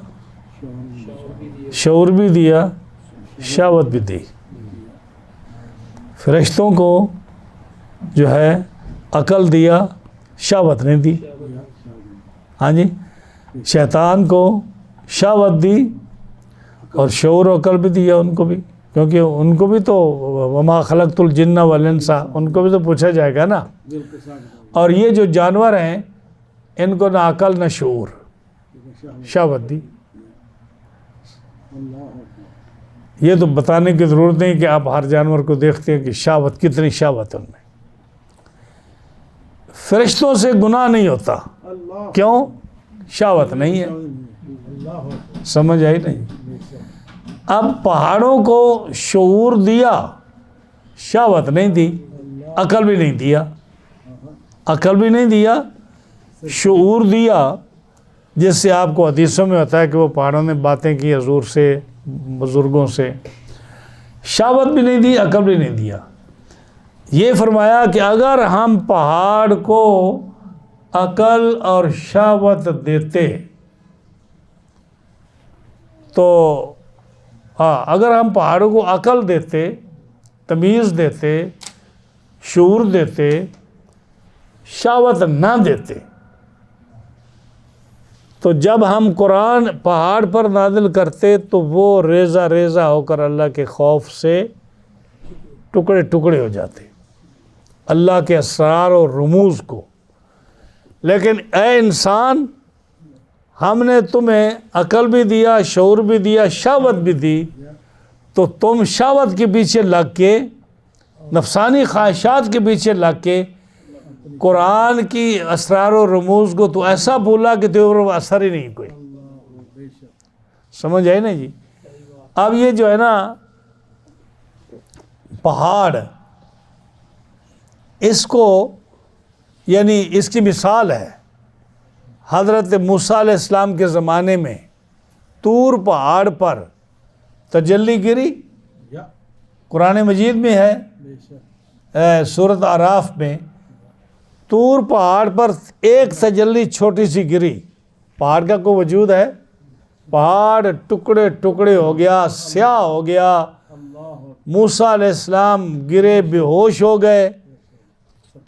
شعور بھی دیا, شہوت بھی دی. فرشتوں کو جو ہے عقل دیا, شہوت نہیں دی. ہاں جی, شیطان کو شہوت دی اور شعور و عقل بھی دیا ان کو بھی, کیونکہ ان کو بھی تو وما خلقت الجن والانس, ان کو بھی تو پوچھا جائے گا نا. اور یہ جو جانور ہیں ان کو نہ عقل نہ شعور, شہوت دی. یہ تو بتانے کی ضرورت نہیں کہ آپ ہر جانور کو دیکھتے ہیں کہ شہوت, کتنی شہوت ان میں. فرشتوں سے گناہ نہیں ہوتا, کیوں؟ شہوت نہیں ہے. سمجھ آئی نہیں؟ اب پہاڑوں کو شعور دیا, شہوت نہیں دی, عقل بھی نہیں دیا. عقل بھی نہیں دیا, شعور دیا, جس سے آپ کو حدیثوں میں ہوتا ہے کہ وہ پہاڑوں نے باتیں کی حضور سے, بزرگوں سے. شہوت بھی نہیں دی, عقل بھی نہیں دیا. یہ فرمایا کہ اگر ہم پہاڑ کو عقل اور شہوت دیتے تو اگر ہم پہاڑوں کو عقل دیتے, تمیز دیتے, شعور دیتے, شہوت نہ دیتے, تو جب ہم قرآن پہاڑ پر نازل کرتے تو وہ ریزہ ریزہ ہو کر اللہ کے خوف سے ٹکڑے ٹکڑے ہو جاتے, اللہ کے اسرار اور رموز کو. لیکن اے انسان, ہم نے تمہیں عقل بھی دیا, شعور بھی دیا, شہوت بھی دی, تو تم شہوت کے پیچھے لگ کے, نفسانی خواہشات کے پیچھے لگ کے قرآن کی اسرار و رموز کو تو ایسا بولا کہ تمہیں وہ اثر ہی نہیں کوئی. سمجھ آئی نا جی؟ اب یہ جو ہے نا پہاڑ, اس کو یعنی اس کی مثال ہے حضرت موسیٰ علیہ السلام کے زمانے میں طور پہاڑ پر تجلی گری. قرآن مجید میں ہے, سورۃ اعراف میں, طور پہاڑ پر ایک تجلی چھوٹی سی گری. پہاڑ کا کوئی وجود ہے؟ پہاڑ ٹکڑے ٹکڑے ہو گیا, سیاہ ہو گیا. موسیٰ علیہ السلام گرے, بے ہوش ہو گئے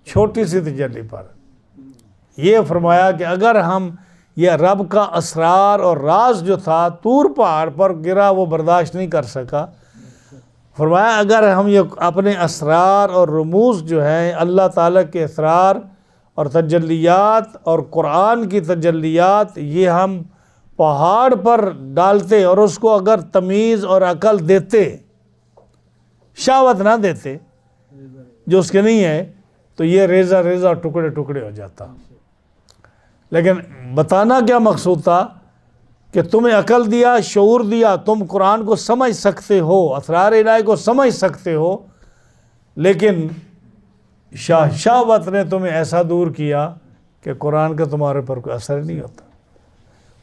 چھوٹی سی تجلی پر. یہ فرمایا کہ اگر ہم یہ رب کا اسرار اور راز جو تھا طور پہاڑ پر گرا, وہ برداشت نہیں کر سکا. فرمایا اگر ہم یہ اپنے اسرار اور رموز جو ہیں, اللہ تعالیٰ کے اسرار اور تجلیات اور قرآن کی تجلیات, یہ ہم پہاڑ پر ڈالتے اور اس کو اگر تمیز اور عقل دیتے, شہوت نہ دیتے جو اس کے نہیں ہے, تو یہ ریزہ ریزہ ٹکڑے ٹکڑے ہو جاتا. لیکن بتانا کیا مقصود تھا کہ تمہیں عقل دیا, شعور دیا, تم قرآن کو سمجھ سکتے ہو, اسرار الہی کو سمجھ سکتے ہو, لیکن شہوت نے تمہیں ایسا دور کیا کہ قرآن کا تمہارے پر کوئی اثر نہیں ہوتا۔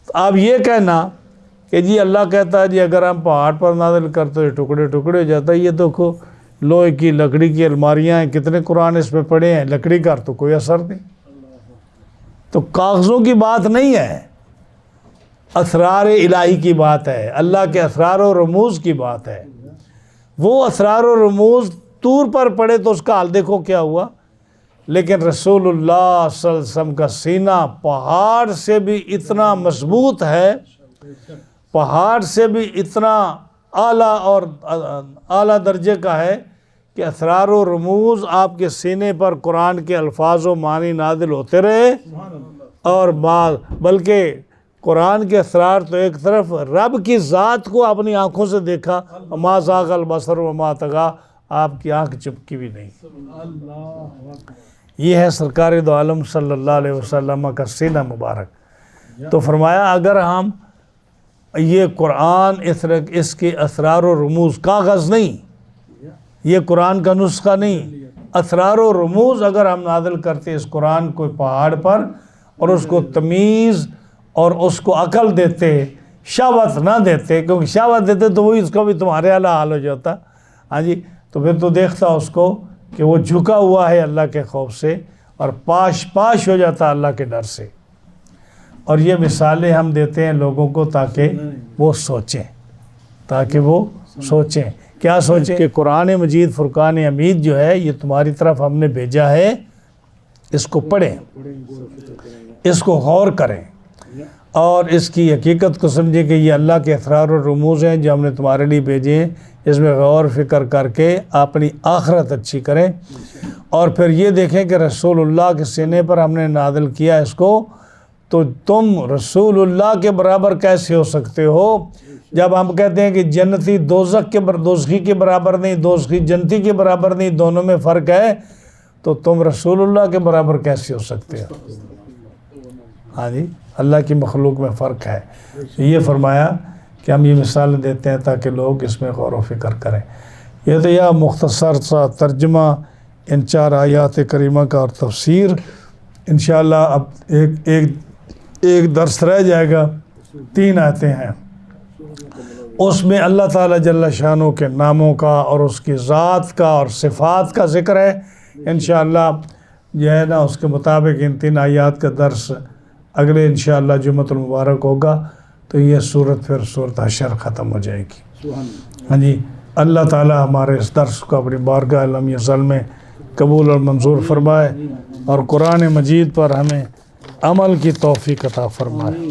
تو اب یہ کہنا کہ جی اللہ کہتا ہے جی اگر ہم پہاڑ پر نازل کرتے ہیں ٹکڑے ٹکڑے ہو جاتا ہے، یہ تو لوہے کی لکڑی کی الماریاں ہیں، کتنے قرآن اس پہ پڑے ہیں، لکڑی کا تو کوئی اثر نہیں۔ تو کاغذوں کی بات نہیں ہے، اسرار الہی کی بات ہے، اللہ کے اسرار و رموز کی بات ہے۔ وہ اسرار و رموز طور پر پڑے تو اس کا حال دیکھو کیا ہوا، لیکن رسول اللہ صلی اللہ علیہ وسلم کا سینہ پہاڑ سے بھی اتنا مضبوط ہے، پہاڑ سے بھی اتنا اعلیٰ اور اعلیٰ درجے کا ہے کہ اسرار و رموز آپ کے سینے پر قرآن کے الفاظ و معنی نازل ہوتے رہے، اور بلکہ قرآن کے اسرار تو ایک طرف، رب کی ذات کو اپنی آنکھوں سے دیکھا، ما زاغ البصر وما طغیٰ، آپ کی آنکھ چپکی بھی نہیں۔ یہ ہے سرکار دو عالم صلی اللہ علیہ وسلم کا سینہ مبارک۔ تو فرمایا اگر ہم یہ قرآن اس کے اسرار و رموز، کاغذ نہیں، یہ قرآن کا نسخہ نہیں، اسرار و رموز اگر ہم نازل کرتے اس قرآن کو پہاڑ پر، اور اس کو تمیز اور اس کو عقل دیتے، شہوت نہ دیتے، کیونکہ شہوت دیتے تو وہی اس کا بھی تمہارے حال ہو جاتا، ہاں جی، تو پھر تو دیکھتا اس کو کہ وہ جھکا ہوا ہے اللہ کے خوف سے، اور پاش ہو جاتا اللہ کے ڈر سے۔ اور یہ مثالیں ہم دیتے ہیں لوگوں کو تاکہ وہ سوچیں، کیا سوچیں کہ قرآن مجید فرقان حمید جو ہے یہ تمہاری طرف ہم نے بھیجا ہے، اس کو پڑھیں، اس کو غور کریں، اور اس کی حقیقت کو سمجھیں کہ یہ اللہ کے اسرار و رموز ہیں جو ہم نے تمہارے لیے بھیجے ہیں، اس میں غور فکر کر کے اپنی آخرت اچھی کریں۔ اور پھر یہ دیکھیں کہ رسول اللہ کے سینے پر ہم نے نازل کیا اس کو، تو تم رسول اللہ کے برابر کیسے ہو سکتے ہو؟ جب ہم کہتے ہیں کہ جنتی دوزخی کے برابر نہیں، دوزخی جنتی کے برابر نہیں، دونوں میں فرق ہے، تو تم رسول اللہ کے برابر کیسے ہو سکتے ہو؟ ہاں جی، اللہ کی مخلوق میں فرق ہے۔ یہ فرمایا کہ ہم یہ مثال دیتے ہیں تاکہ لوگ اس میں غور و فکر کریں۔ یہ تو یہ مختصر سا ترجمہ ان 4 آیات کریمہ کا اور تفسیر۔ انشاءاللہ اب ایک درس رہ جائے گا، 3 آیتیں ہیں، اس میں اللہ تعالیٰ جل شانہ کے ناموں کا اور اس کی ذات کا اور صفات کا ذکر ہے۔ انشاءاللہ جو ہے نا اس کے مطابق ان 3 آیات کا درس اگلے انشاءاللہ جمعۃ المبارک ہوگا، تو یہ صورت پھر صورت حشر ختم ہو جائے گی۔ ہاں جی، اللہ تعالیٰ ہمارے اس درس کو اپنی بارگاہ علم ازل میں قبول اور منظور فرمائے، اور قرآن مجید پر ہمیں عمل کی توفیق عطا فرمائے۔